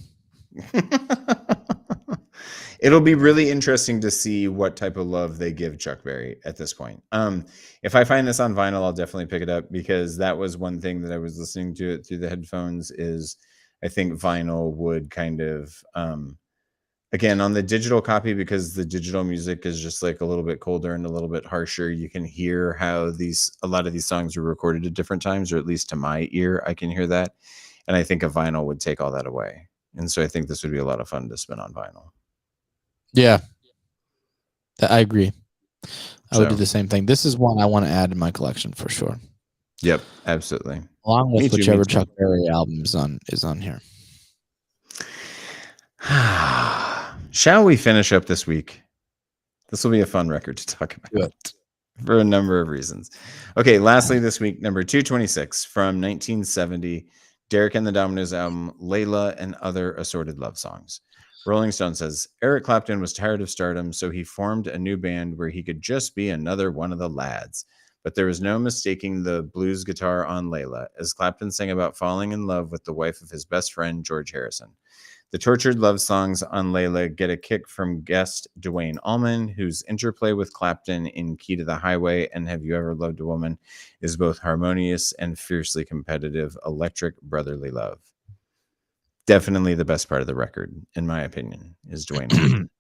It'll be really interesting to see what type of love they give Chuck Berry at this point. If I find this on vinyl, I'll definitely pick it up, because that was one thing that I was listening to it through the headphones. Is I think vinyl would kind of, again, on the digital copy, because the digital music is just like a little bit colder and a little bit harsher. You can hear how a lot of these songs were recorded at different times, or at least to my ear, I can hear that. And I think a vinyl would take all that away. And so I think this would be a lot of fun to spin on vinyl. Yeah, I agree. I would do So, the same thing. This is one I want to add to my collection for sure, yep, absolutely. along Me with too, me whichever too. Chuck Berry album is on here. Shall we finish up this week? This will be a fun record to talk about for a number of reasons. Okay, lastly this week, number 226 from 1970, Derek and the Dominoes album, Layla and Other Assorted Love Songs. Rolling Stone says, Eric Clapton was tired of stardom, so he formed a new band where he could just be another one of the lads. But there was no mistaking the blues guitar on Layla, as Clapton sang about falling in love with the wife of his best friend, George Harrison. The tortured love songs on Layla get a kick from guest Duane Allman, whose interplay with Clapton in Key to the Highway and Have You Ever Loved a Woman is both harmonious and fiercely competitive, electric brotherly love. Definitely the best part of the record, in my opinion, is Duane Allman.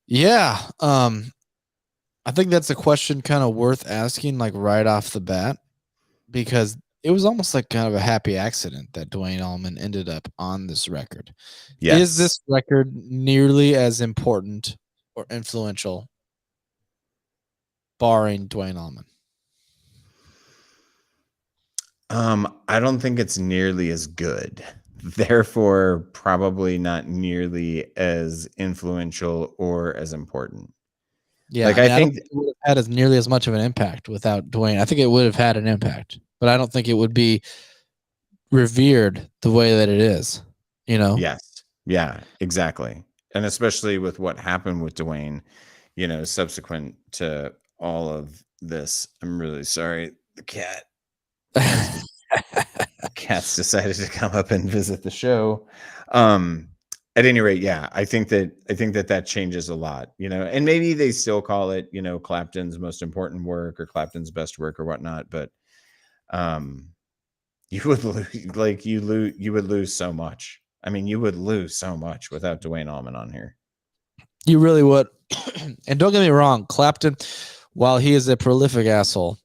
Yeah. I think that's a question kind of worth asking, like right off the bat, because it was almost like kind of a happy accident that Duane Allman ended up on this record. Yes. Is this record nearly as important or influential, barring Duane Allman? I don't think it's nearly as good. Therefore, probably not nearly as influential or as important. Yeah, Like, I I don't think think it would have had as nearly as much of an impact without Duane. I think it would have had an impact, but I don't think it would be revered the way that it is. yes. Yeah, exactly. And especially with what happened with Duane, subsequent to all of this. I'm really sorry. The cat's decided to come up and visit the show. At any rate, yeah, I think that changes a lot, and maybe they still call it, Clapton's most important work or Clapton's best work or whatnot, but you would lose so much. I mean, you would lose so much without Duane Allman on here. You really would. And don't get me wrong, Clapton, while he is a prolific asshole,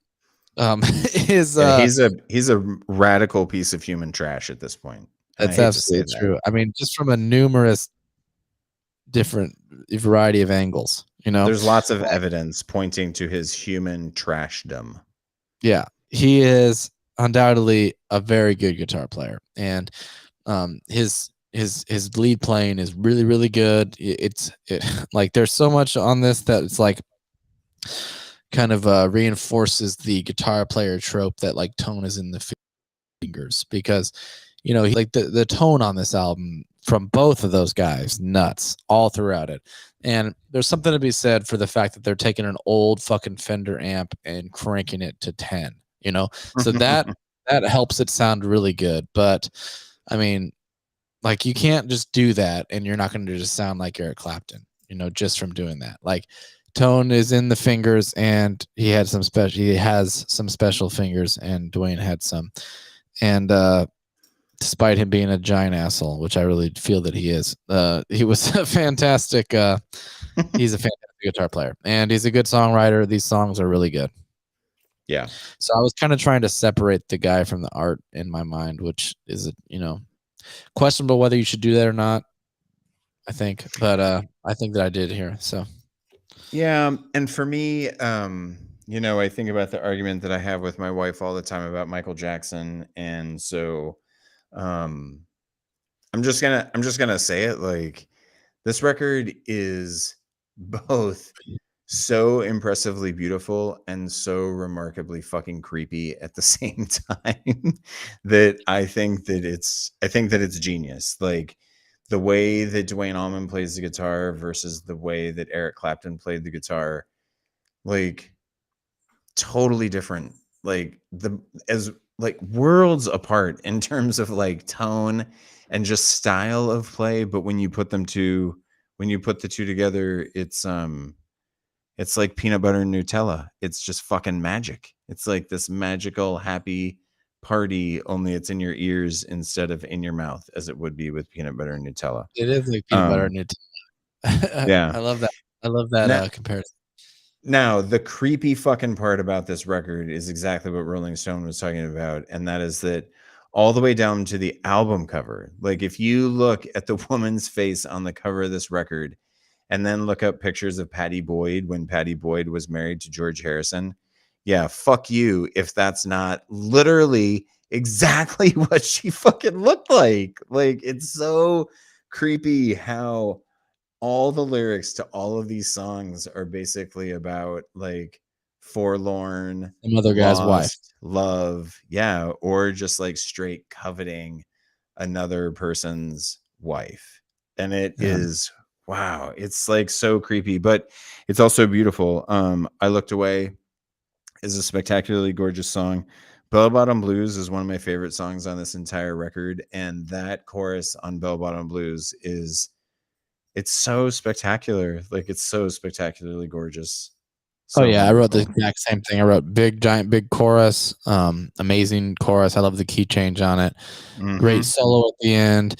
he's a radical piece of human trash at this point. And that's absolutely true. I mean, just from a numerous different variety of angles, there's lots of evidence pointing to his human trashdom. Yeah, he is undoubtedly a very good guitar player, and his lead playing is really, really good. It like there's so much on this that it's like kind of reinforces the guitar player trope that like tone is in the fingers, because like the tone on this album from both of those guys, nuts all throughout it. And there's something to be said for the fact that they're taking an old fucking Fender amp and cranking it to 10, so that helps it sound really good. But I mean, like, you can't just do that and you're not going to just sound like Eric Clapton, just from doing that. Like, tone is in the fingers, and he has some special fingers, and Duane had some. And despite him being a giant asshole, which I really feel that he is, he was a fantastic he's a fantastic guitar player, and he's a good songwriter. These songs are really good. Yeah. So I was kind of trying to separate the guy from the art in my mind, which is questionable whether you should do that or not, I think. But I think that I did here. So yeah, and for me, I think about the argument that I have with my wife all the time about Michael Jackson, and so I'm just gonna say it, like, this record is both so impressively beautiful and so remarkably fucking creepy at the same time that I think that it's genius. Like the way that Dwayne Allman plays the guitar versus the way that Eric Clapton played the guitar, like totally different. Like as like worlds apart in terms of like tone and just style of play, but when you put the two together, it's like peanut butter and Nutella. It's just fucking magic. It's like this magical, happy party, only it's in your ears instead of in your mouth, as it would be with peanut butter and Nutella. It is like peanut butter and Nutella. Yeah. I love that. I love that Now, comparison. now, the creepy fucking part about this record is exactly what Rolling Stone was talking about, and that is that all the way down to the album cover. Like, if you look at the woman's face on the cover of this record, and then look up pictures of Patty Boyd when Patty Boyd was married to George Harrison. Yeah, fuck you if that's not literally exactly what she fucking looked like. Like, it's so creepy how all the lyrics to all of these songs are basically about like forlorn, Some other guy's wife. lost love. Yeah, or just like straight coveting another person's wife. And it is wow, it's like so creepy, but it's also beautiful. I Looked Away is a spectacularly gorgeous song. Bell Bottom Blues is one of my favorite songs on this entire record, and that chorus on Bell Bottom Blues it's so spectacular. Like it's so spectacularly gorgeous. Oh So yeah, I wrote the wonderful. exact same thing. I wrote big, giant, big chorus. Amazing chorus. I love the key change on it. Great Mhm. solo at the end.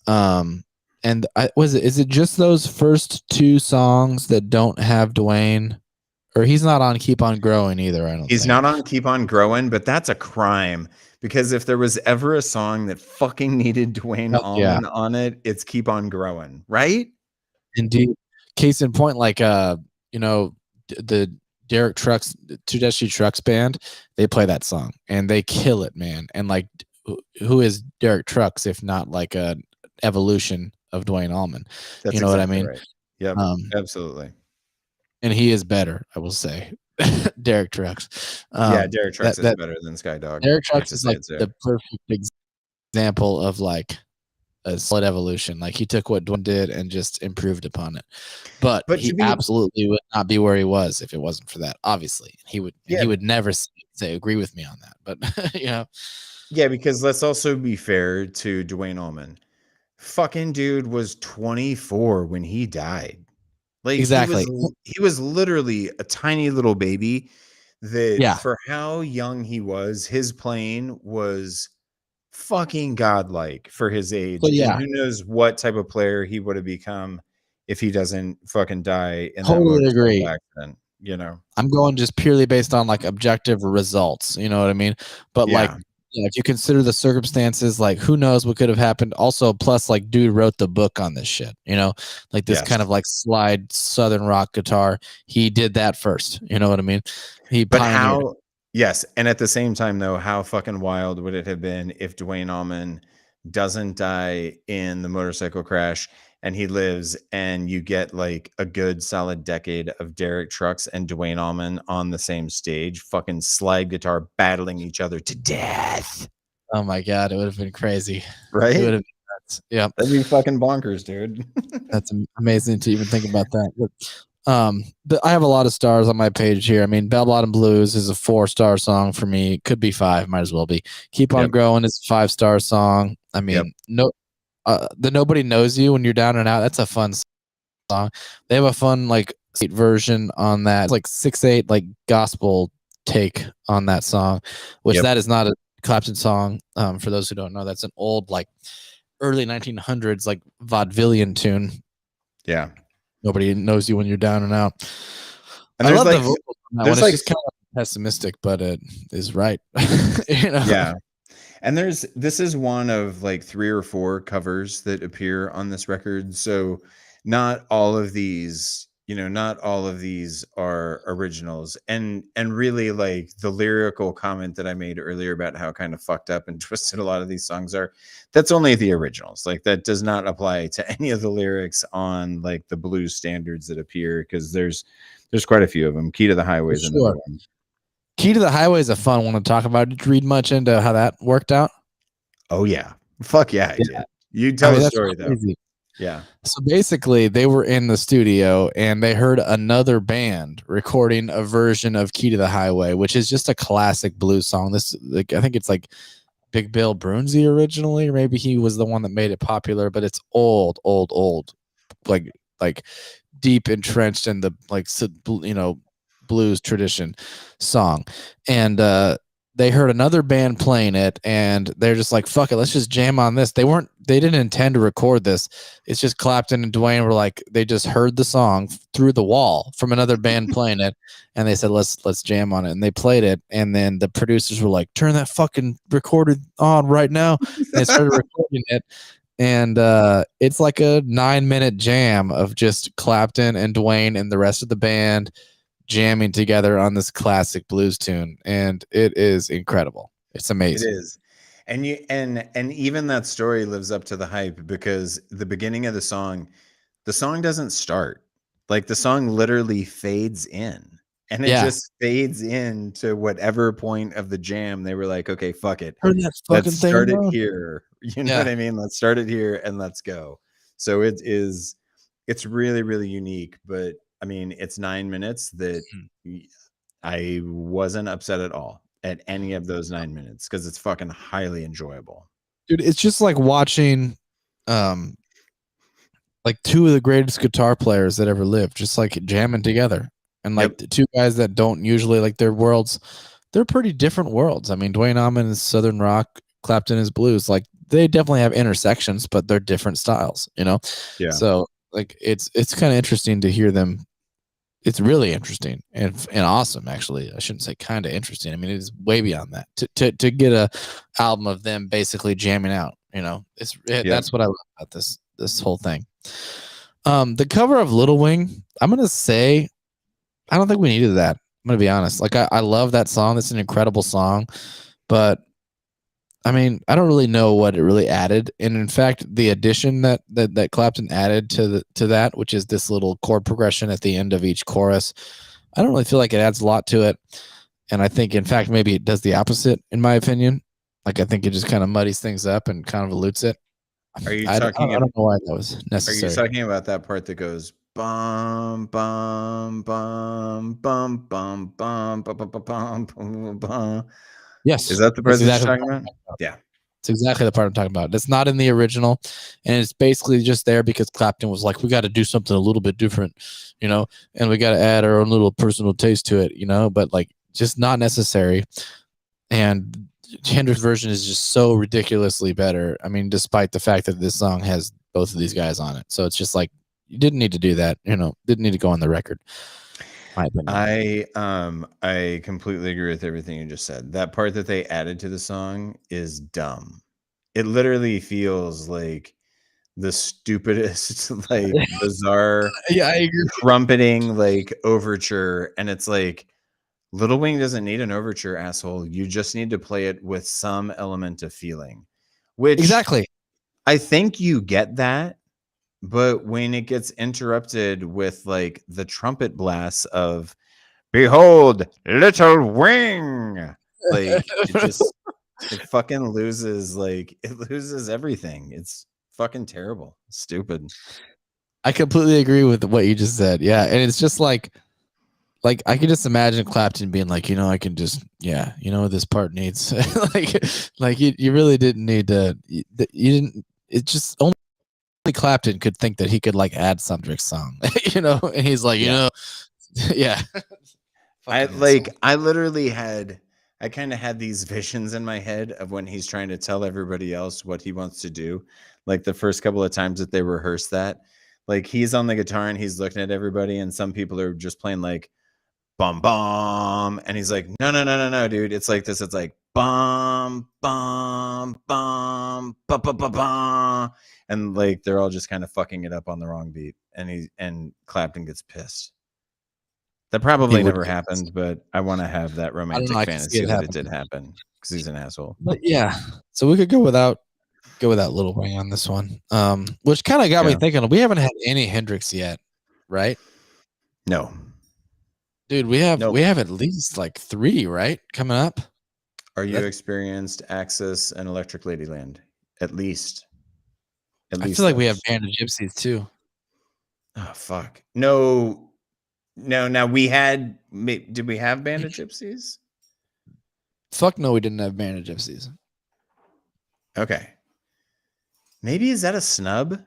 And is it just those first two songs that don't have Dwayne? Or he's not on Keep On Growing either, I don't He's think. not on Keep On Growing, but that's a crime because if there was ever a song that fucking needed Dwayne Yeah, Allman on it, it's Keep On Growing, right? indeed. Case in point, like the Derek Trucks, Tedeschi Trucks band, they play that song and they kill it, man. And like, who is Derek Trucks if not like a evolution of Dwayne Allman? That's You know what I exactly mean? right. Yep, absolutely. And he is better, I will say. Derek Trucks. Yeah, Derek Trucks is That better than Skydog. Derek Hate Trucks to is say like it, so. the perfect example of like a solid evolution. Like he took what Dwayne did and just improved upon it. But But he to be absolutely would not be where he was if it wasn't for that. Obviously, he yeah, would never say agree with me on that. But yeah, because let's also be fair to Dwayne Allman. Fucking dude was 24 when he died. Like exactly. he was literally a tiny little baby that Yeah. for how young he was, his playing was fucking godlike for his age. So And yeah, who knows what type of player he would have become if he doesn't fucking die in that totally motorcycle agree. accident, you know? I'm going just purely based on like objective results. You know what I mean? But like, Yeah. if you consider the circumstances, like who knows what could have happened. Also, plus like dude wrote the book on this shit. Like this Yes. kind of like slide southern rock guitar. He did that first. You know what I mean? He But pioneered. how yes, and at the same time though, how fucking wild would it have been if Dwayne Allman doesn't die in the motorcycle crash and he lives and you get like a good solid decade of Derek Trucks and Dwayne Allman on the same stage, fucking slide guitar battling each other to death. Oh my god, it would have been crazy. It would Right? have been nuts. Yeah, That'd be fucking bonkers, dude. that's amazing to even think about that. But I have a lot of stars on my page here. I mean, Bell Bottom Blues is a 4-star song for me. Could be 5, might as well be. Keep On Yep. Growing is a 5-star song. I mean, Yep. the Nobody Knows You when you're down and out. That's a fun song. They have a fun like version on that. It's like 6/8 like gospel take on that song, which Yep. that is not a Clapton song. For those who don't know, that's an old like early 1900s like vaudevillian tune. Yeah. Nobody Knows You when you're down and out. And I there's love like the vocals on that there's one. It's like just kind of pessimistic, but it is right. yeah. And this is one of like 3 or 4 covers that appear on this record. So not all of these not all of these are originals, and really, like, the lyrical comment that I made earlier about how kind of fucked up and twisted a lot of these songs are, that's only the originals. Like, that does not apply to any of the lyrics on, like, the blues standards that appear, because there's quite a few of them. Key to the Highway is another Sure. one. Key to the Highway is a fun one to talk about. Did you read much into how that worked out? Oh yeah, fuck yeah, I Yeah. did. You tell the that's story though. crazy. Yeah. So basically, they were in the studio and they heard another band recording a version of Key to the Highway, which is just a classic blues song. This, like, I think it's like Big Bill Brunsey originally, or maybe he was the one that made it popular, but it's old, like deep entrenched in the blues tradition song. And they heard another band playing it and they're just like, fuck it, let's just jam on this. They didn't intend to record this. It's just Clapton and Duane were like, they just heard the song through the wall from another band playing it, and they said, let's jam on it. And they played it, and then the producers were like, turn that fucking recorder on right now. And they started recording it. And it's like a 9-minute jam of just Clapton and Duane and the rest of the band jamming together on this classic blues tune, and it is incredible. It's amazing. It is. And even that story lives up to the hype, because the beginning of the song doesn't start. Like, the song literally fades in, and it just fades in to whatever point of the jam they were like, okay, fuck it, let's start it here. You know what I mean? Let's start it here and let's go. So it's really, really unique. But I mean, it's 9 minutes that I wasn't upset at all at any of those 9 minutes, because it's fucking highly enjoyable. Dude, it's just like watching like two of the greatest guitar players that ever lived, just like jamming together. And like the two guys that don't usually, like, their worlds, they're pretty different worlds. I mean, Duane Allman is Southern rock, Clapton is blues. Like, they definitely have intersections, but they're different styles, Yeah. So like, it's kind of interesting to hear them. It's really interesting and awesome, actually. I shouldn't say kind of interesting. I mean, it is way beyond that to get a album of them basically jamming out. That's what I love about this whole thing. The cover of Little Wing, I'm gonna say, I don't think we needed that. I'm gonna be honest. Like, I love that song. It's an incredible song, but I mean, I don't really know what it really added. And in fact, the addition that Clapton added to that, which is this little chord progression at the end of each chorus, I don't really feel like it adds a lot to it. And I think, in fact, maybe it does the opposite, in my opinion. Like, I think it just kind of muddies things up and kind of dilutes it. I don't know why that was necessary. Are you talking about that part that goes bum bum bum bum bum bum bum bum bum bum bum? Yes. Is that the part that you're talking about? Yeah. It's exactly the part I'm talking about. It's not in the original, and it's basically just there because Clapton was like, we got to do something a little bit different, and we got to add our own little personal taste to it, but like, just not necessary. And Hendrix version is just so ridiculously better. I mean, despite the fact that this song has both of these guys on it. So it's just like, you didn't need to do that, didn't need to go on the record. I completely agree with everything you just said. That part that they added to the song is dumb. It literally feels like the stupidest, like, bizarre, I agree. trumpeting, like, overture, and it's like, Little Wing doesn't need an overture, asshole. You just need to play it with some element of feeling. Which, exactly, I think you get that. But when it gets interrupted with, like, the trumpet blasts of "Behold, Little Wing," like, it fucking loses, like, it loses everything. It's fucking terrible. Stupid. I completely agree with what you just said. Yeah, and it's just like I can just imagine Clapton being like, I can just, this part needs like you really didn't need to. You didn't. It just only Clapton could think that he could, like, add Hendrix song, and he's like, yeah. I literally I kind of had these visions in my head of when he's trying to tell everybody else what he wants to do. Like, the first couple of times that they rehearse that, like, he's on the guitar and he's looking at everybody, and some people are just playing like bum bum, and he's like, no, dude, it's like this. It's like bum bum bum bum bum bum bum. And, like, they're all just kind of fucking it up on the wrong beat. and Clapton gets pissed. That probably would never get happened, but I want to have that romantic I can see fantasy it that it did happening. happen because he's an asshole. But yeah, so we could go without Lil Wayne on this one. Which kind of got me Yeah. thinking. We haven't had any Hendrix yet, right? No. Dude, we have Nope. at least like 3, right? Coming up. Are you That- experienced Axis and Electric Ladyland? At least. I feel like we have those. Band of Gypsies too. Oh fuck. No. Now we had. Did we have Band of Gypsies? Fuck no, we didn't have Band of Gypsies. Okay. Maybe is that a snub?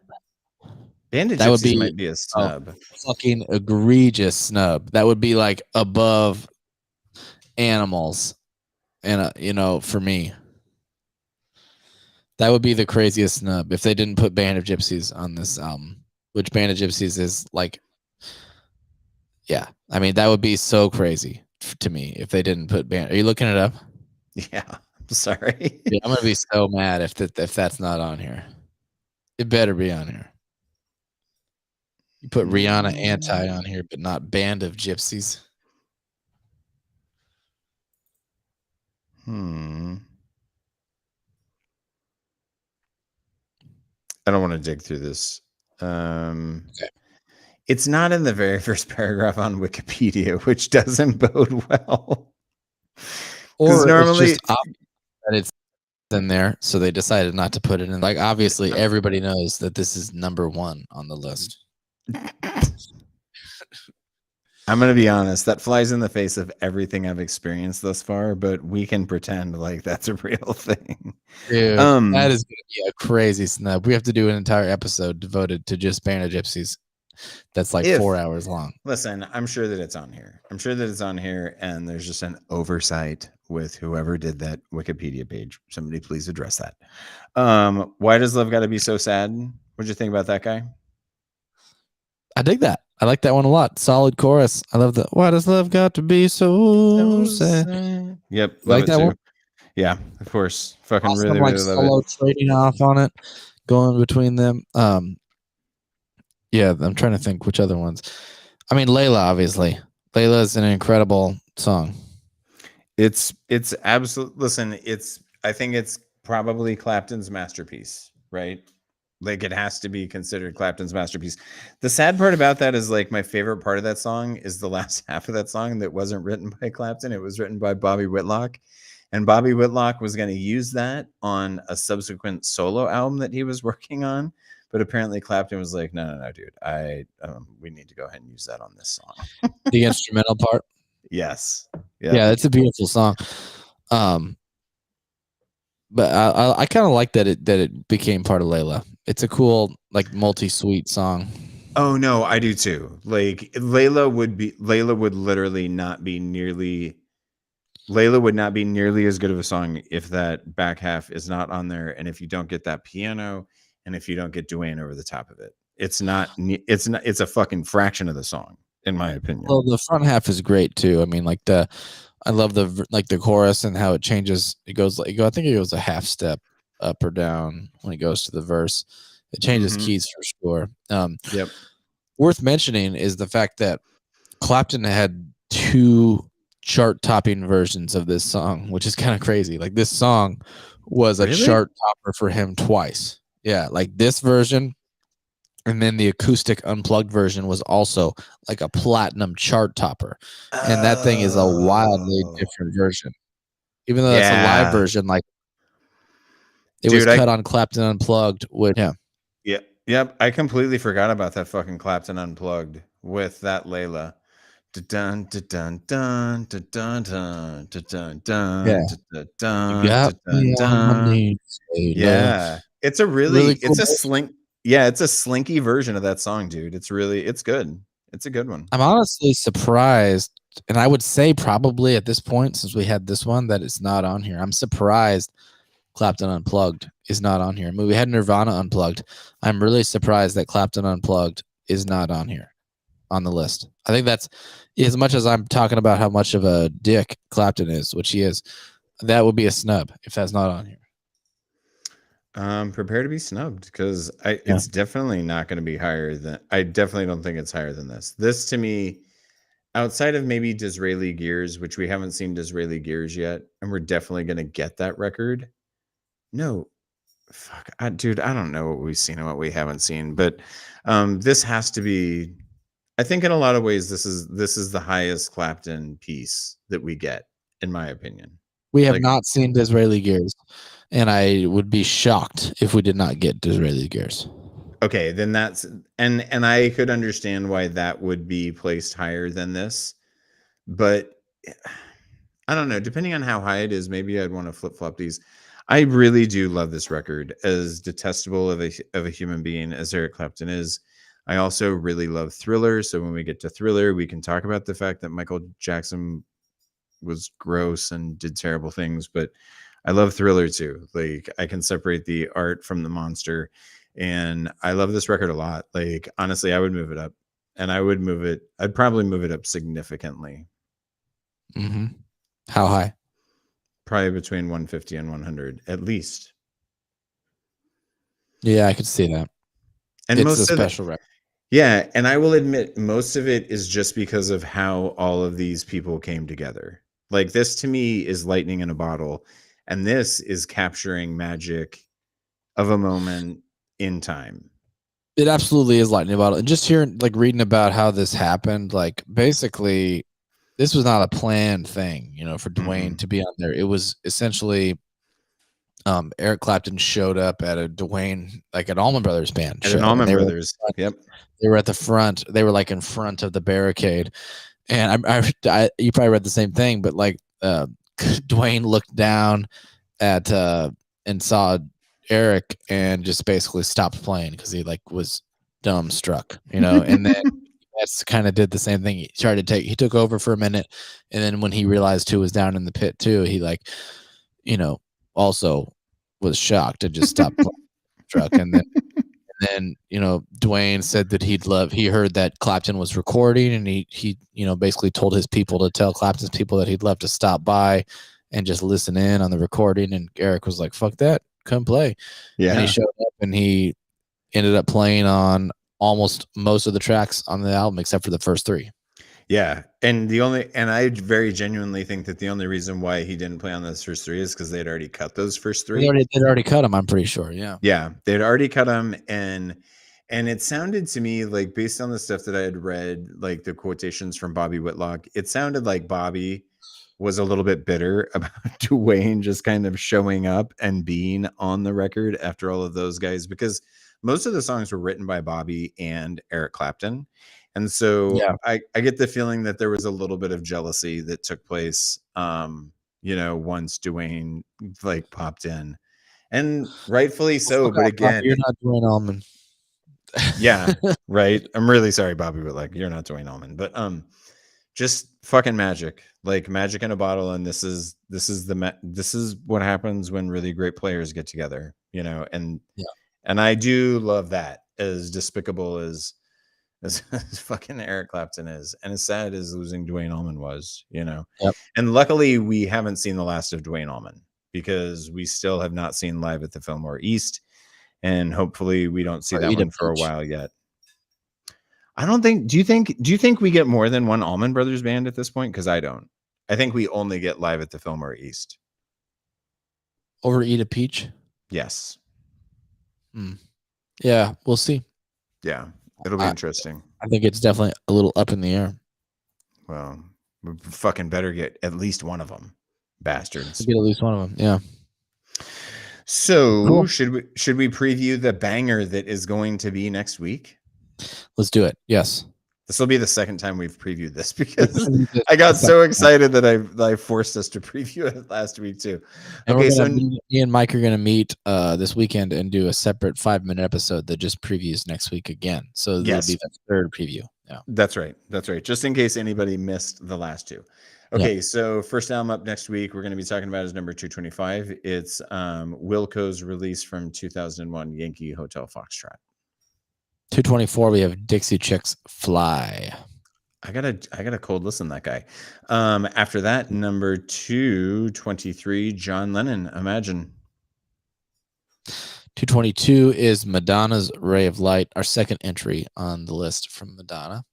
Band of That would Gypsies be- might be a snub. Fucking egregious snub. That would be like above Animals, and for me, that would be the craziest snub if they didn't put Band of Gypsies on this album. Which Band of Gypsies is like, yeah. I mean, that would be so crazy to me if they didn't put Band. Are you looking it up? Yeah. I'm sorry. Yeah, I'm gonna be so mad if that's not on here. It better be on here. You put Rihanna Anti on here, but not Band of Gypsies. I don't want to dig through this. It's not in the very first paragraph on Wikipedia, which doesn't bode well. Or normally- it's just obvious that it's in there, so they decided not to put it in. Like, obviously, everybody knows that this is number 1 on the list. I'm going to be honest. That flies in the face of everything I've experienced thus far, but we can pretend like that's a real thing. Dude, Um, that is going to be a crazy snub. We have to do an entire episode devoted to just Band of Gypsies. That's like If- 4 hours long. Listen, I'm sure that it's on here. I'm sure that it's on here, and there's just an oversight with whoever did that Wikipedia page. Somebody please address that. Why does love gotta be so sad? What'd you think about that guy? I dig that. I like that one a lot. Solid chorus. I love the why does love got to be so sad? Yep, love Like it that too. one? Yeah, of course. Fucking Awesome, really, like really love solo it. trading off on it, going between them. Yeah, I'm trying to think which other ones. I mean, Layla, obviously. Layla is an incredible song. It's absolute. Listen, I think it's probably Clapton's masterpiece, right? Like it has to be considered Clapton's masterpiece. The sad part about that is like my favorite part of that song is the last half of that song that wasn't written by Clapton. It was written by Bobby Whitlock. And Bobby Whitlock was going to use that on a subsequent solo album that he was working on. But apparently Clapton was like, no, dude, we need to go ahead and use that on this song. The instrumental part. Yes. Yeah, it's a beautiful song. But I kind of like that it became part of Layla. It's a cool, like, multi-suite song. Oh no, I do too. Like Layla would literally not be nearly as good of a song if that back half is not on there, and if you don't get that piano, and if you don't get Duane over the top of it. It's a fucking fraction of the song, in my opinion. Well, the front half is great too. I mean, like I love the chorus and how it changes. It goes like I think it goes a half step up or down when it goes to the verse. It changes Mhm. keys for sure. Yep. Worth mentioning is the fact that Clapton had 2 chart-topping versions of this song, which is kind of crazy. Like, this song was a Really? chart topper for him twice. Yeah, like this version, and then the acoustic unplugged version was also like a platinum chart topper. And that thing is a wildly Oh. different version. Even though that's a Yeah. live version, like it was Dude, cut on Clapton Unplugged with Yep. I completely forgot about that fucking Clapton Unplugged with that Layla. Dun dun dun dun dun dun dun dun dun Yeah. dun You got me on my knees, say love. Yeah. It's a Really cool it's a version. it's a slinky version of that song, dude. It's good. It's a good one. I'm honestly surprised, and I would say probably at this point, since we had this one, that it's not on here. I'm surprised Clapton Unplugged is not on here. I mean, we had Nirvana Unplugged. I'm really surprised that Clapton Unplugged is not on here on the list. I think that's, as much as I'm talking about how much of a dick Clapton is, which he is, that would be a snub if that's not on here. Prepare to be snubbed because Yeah. it's definitely not going to be higher than. I definitely don't think it's higher than this. This to me, outside of maybe Disraeli Gears, which we haven't seen Disraeli Gears yet, and we're definitely going to get that record. No, fuck, dude, I don't know what we've seen and what we haven't seen, but this has to be. I think in a lot of ways, this is the highest Clapton piece that we get, in my opinion. We have Like, not seen Disraeli Gears, and I would be shocked if we did not get Disraeli Gears. okay, then that's and I could understand why that would be placed higher than this, but I don't know. Depending on how high it is, maybe I'd want to flip flop these. I really do love this record, as detestable of a human being as Eric Clapton is. I also really love Thriller. So when we get to Thriller, we can talk about the fact that Michael Jackson was gross and did terrible things, but I love Thriller too. Like, I can separate the art from the monster, and I love this record a lot. Like, honestly, I would move it up, and I'd probably move it up significantly. Mm-hmm. How high? Probably between 150 and 100 at least. Yeah, I could see that. And It's most a of special record. yeah, and I will admit most of it is just because of how all of these people came together. Like, this to me is lightning in a bottle, and this is capturing magic of a moment in time. It absolutely is lightning about it. And just hearing, like, reading about how this happened, like, basically, this was not a planned thing, you know, for Dwayne to be on there. It was essentially Eric Clapton showed up at a Dwayne, like an Allman Brothers band At show. an Allman They were Brothers. Yep. they were at the front. They were like in front of the barricade. And you probably read the same thing, but like Dwayne looked down at and saw Eric and just basically stopped playing because he like was dumbstruck, you know. And then that's kind of did the same thing. He took over for a minute, and then when he realized who was down in the pit too, he like, you know, also was shocked and just stopped playing truck. And then you know, Dwayne said that he heard that Clapton was recording, and he you know, basically told his people to tell Clapton's people that he'd love to stop by and just listen in on the recording. And Eric was like, fuck that, come play. Yeah. And he showed up, and he ended up playing on almost most of the tracks on the album except for the first three. Yeah. And I very genuinely think that the only reason why he didn't play on those first three is because they'd already cut those first three. They'd already cut them, I'm pretty sure. Yeah. Yeah, they'd already cut them, and it sounded to me like, based on the stuff that I had read, like the quotations from Bobby Whitlock, it sounded like Bobby was a little bit bitter about Dwayne just kind of showing up and being on the record after all of those guys, because most of the songs were written by Bobby and Eric Clapton. And so Yeah. I get the feeling that there was a little bit of jealousy that took place, you know, once Dwayne like popped in, and rightfully so. But again, you're not Dwayne Allman. yeah, right. I'm really sorry, Bobby, but like, you're not Dwayne Allman. But just fucking magic, like magic in a bottle. And this is what happens when really great players get together, you know. And Yeah. and I do love that, as despicable as fucking Eric Clapton is, and as sad as losing Dwayne Allman was, you know. Yep. And luckily we haven't seen the last of Dwayne Allman, because we still have not seen Live at the Fillmore East, and hopefully we don't see that one for a while yet. I don't think. Do you think we get more than one Allman Brothers band at this point? Because I don't. I think we only get Live at the Fillmore East. Over Eat a Peach? Yes. Yeah, we'll see. Yeah, it'll be interesting. I think it's definitely a little up in the air. Well, we fucking better get at least one of them, bastards. Get at least one of them. Yeah. So Cool. should we preview the banger that is going to be next week? Let's do it. Yes. This will be the second time we've previewed this, because I got so excited that I forced us to preview it last week too. And Okay, so me and Mike are going to meet this weekend and do a separate 5-minute episode that just previews next week again. So that'll be the third preview. Yeah, that's right. That's right. Just in case anybody missed the last two. Okay, So first album up next week we're going to be talking about is number 225. It's Wilco's release from 2001, Yankee Hotel Foxtrot. 224, we have Dixie Chicks Fly. I got a cold listen to that guy. After that, number 223, John Lennon, Imagine. 222 is Madonna's Ray of Light, our second entry on the list from Madonna.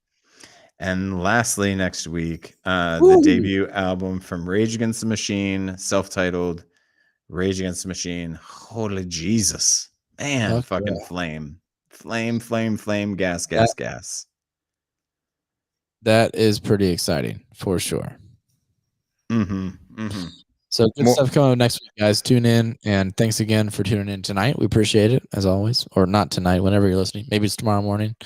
And lastly, next week, the Woo! debut album from Rage Against the Machine, self-titled Rage Against the Machine. Holy Jesus. Man, Fuck fucking yeah. flame. Flame, flame, flame, gas, gas, gas. That is pretty exciting for sure. Mm-hmm. Mm-hmm. So good More- stuff coming up next week, guys. Tune in, and thanks again for tuning in tonight. We appreciate it, as always. Or not tonight, whenever you're listening. Maybe it's tomorrow morning.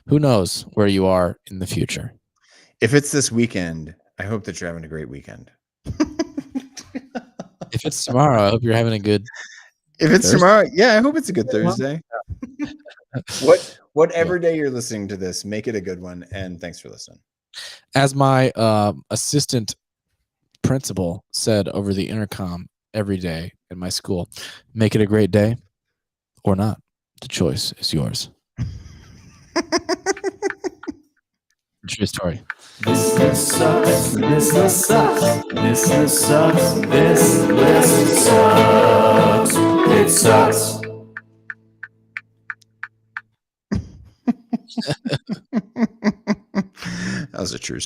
Who knows where you are in the future? If it's this weekend, I hope that you're having a great weekend. If it's tomorrow, I hope you're having a good If it's Thursday? tomorrow, yeah, I hope it's a good Well, Thursday. Whatever day you're listening to this, make it a good one. And thanks for listening. As my assistant principal said over the intercom every day in my school, make it a great day or not. The choice is yours. True story. This list sucks. This list sucks. This list sucks. This list sucks. It sucks. That was a true story.